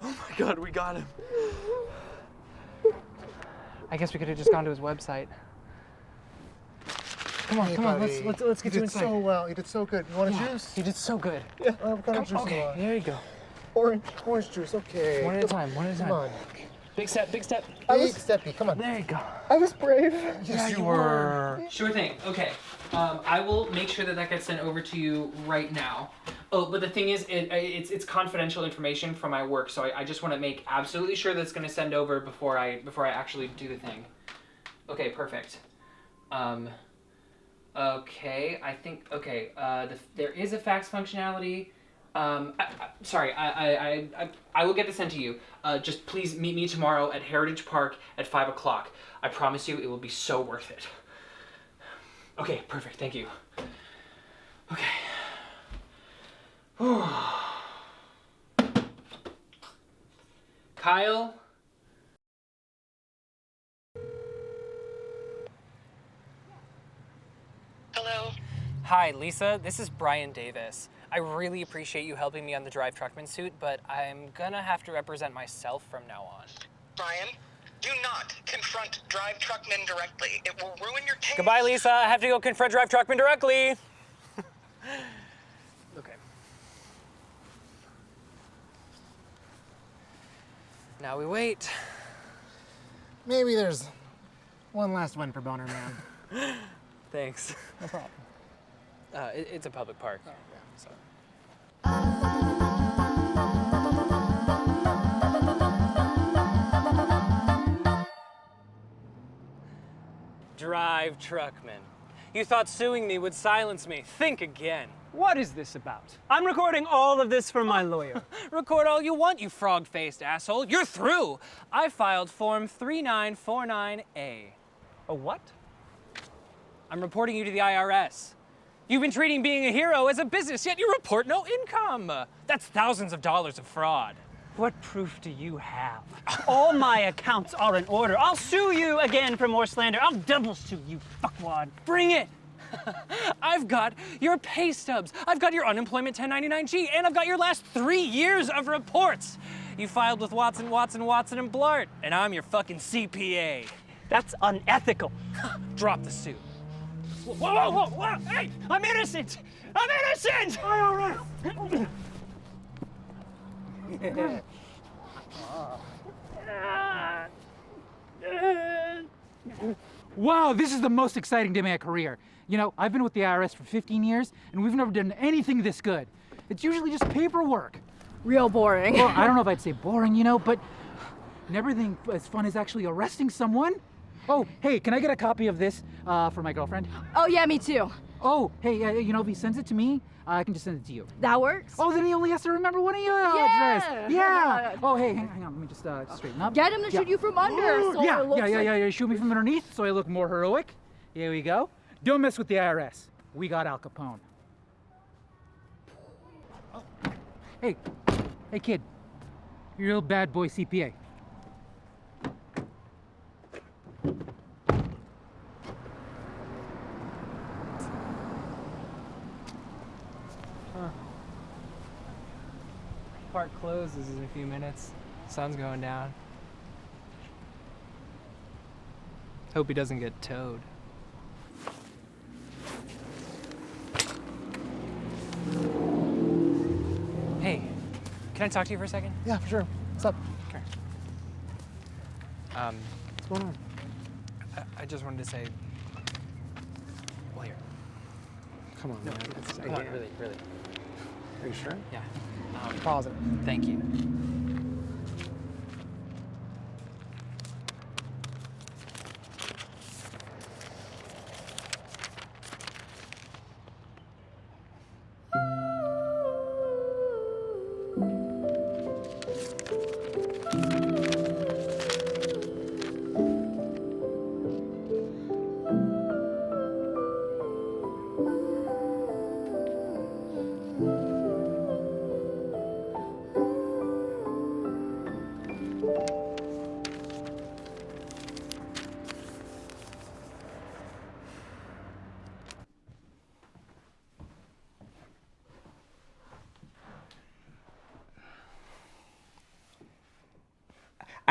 my God, we got him. I guess we could have just gone to his website. Come on, buddy. let's get you inside. You did so well. You did so good. You want a juice? You did so good. Yeah. What kind of juice do you want? There you go. Orange juice. Okay. One at a time. Come on. Big step. Big steppy. Come on. There you go. I was brave. Yes, you were. Sure thing. Okay. I will make sure that gets sent over to you right now. Oh, but the thing is, it's confidential information from my work, so I just want to make absolutely sure that it's going to send over before I actually do the thing. Okay, perfect. Okay, I think there is a fax functionality. Sorry, I will get this sent to you. Just please meet me tomorrow at Heritage Park at 5 o'clock. I promise you it will be so worth it. Okay, perfect, thank you. Okay. Kyle? Hello? Hi, Lisa, this is Brian Davis. I really appreciate you helping me on the Drive Truckman suit, but I'm gonna have to represent myself from now on. Brian, do not confront Drive Truckman directly. It will ruin your case. Goodbye, Lisa. I have to go confront Drive Truckman directly. Okay. Now we wait. Maybe there's one last win for Bonerman. Thanks. No problem. It's a public park. Oh, yeah. So. Drive Truckman. You thought suing me would silence me. Think again. What is this about? I'm recording all of this for my lawyer. Record all you want, you frog-faced asshole. You're through. I filed Form 3949A. A what? I'm reporting you to the IRS. You've been treating being a hero as a business, yet you report no income. That's thousands of dollars of fraud. What proof do you have? All my accounts are in order. I'll sue you again for more slander. I'll double sue you, fuckwad. Bring it. I've got your pay stubs. I've got your unemployment 1099-G, and I've got your last 3 years of reports. You filed with Watson, and Blart, and I'm your fucking CPA. That's unethical. Drop the suit. Whoa! Hey, I'm innocent! I'm innocent! All right. Wow, this is the most exciting day of my career. You know, I've been with the IRS for 15 years, and we've never done anything this good. It's usually just paperwork. Real boring. Well, I don't know if I'd say boring, you know, but never think as fun as actually arresting someone. Oh, hey, can I get a copy of this for my girlfriend? Oh yeah, me too. Oh, hey, if he sends it to me, I can just send it to you. That works. Oh, then he only has to remember one email address. Yeah. Oh, hey, hang on. Let me just straighten up. Get him to shoot you from under. So it looks like... Shoot me from underneath so I look more heroic. Here we go. Don't mess with the IRS. We got Al Capone. Oh. Hey, kid. You're a real bad boy CPA. Park closes in a few minutes. Sun's going down. Hope he doesn't get towed. Hey, can I talk to you for a second? Yeah, for sure. What's up? Okay. What's going on? I just wanted to say, well, here. Come on, man. Come on, really. Are you sure? Yeah. Positive. Thank you.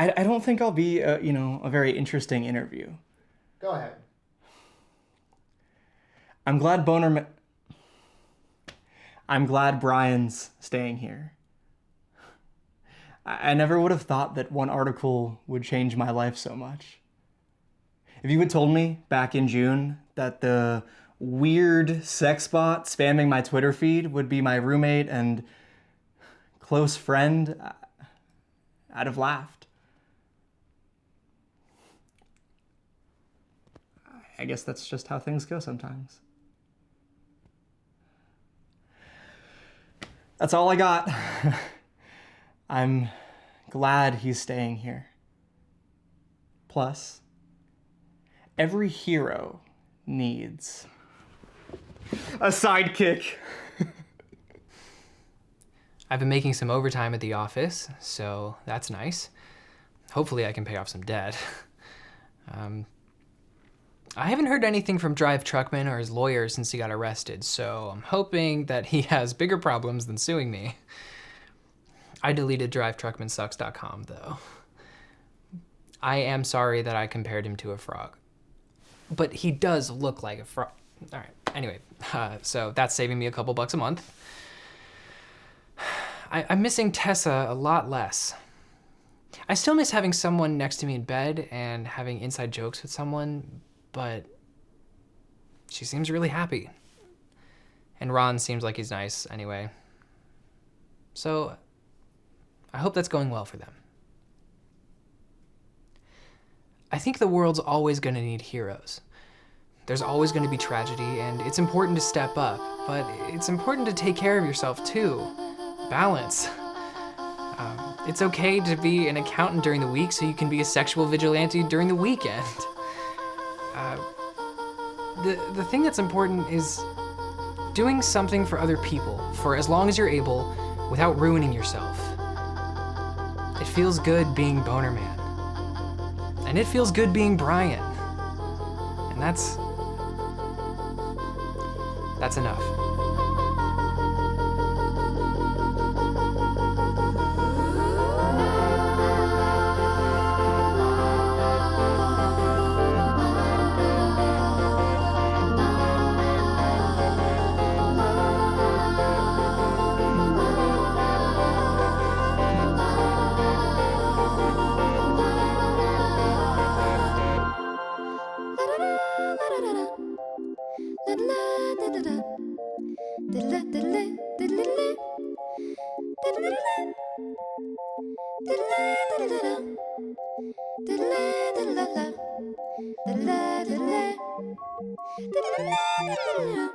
I don't think I'll be, a very interesting interview. Go ahead. I'm glad Brian's staying here. I never would have thought that one article would change my life so much. If you had told me back in June that the weird sex bot spamming my Twitter feed would be my roommate and close friend, I'd have laughed. I guess that's just how things go sometimes. That's all I got. I'm glad he's staying here. Plus, every hero needs a sidekick. I've been making some overtime at the office, so that's nice. Hopefully I can pay off some debt. I haven't heard anything from Drive Truckman or his lawyer since he got arrested, so I'm hoping that he has bigger problems than suing me. I deleted drivetruckmansucks.com, though. I am sorry that I compared him to a frog. But he does look like a frog. All right, anyway, so that's saving me a couple bucks a month. I'm missing Tessa a lot less. I still miss having someone next to me in bed and having inside jokes with someone, but she seems really happy. And Ron seems like he's nice anyway. So I hope that's going well for them. I think the world's always going to need heroes. There's always going to be tragedy, and it's important to step up, but it's important to take care of yourself too. Balance. It's okay to be an accountant during the week so you can be a sexual vigilante during the weekend. The thing that's important is doing something for other people for as long as you're able without ruining yourself. It feels good being Bonerman. And it feels good being Brian. And that's enough. La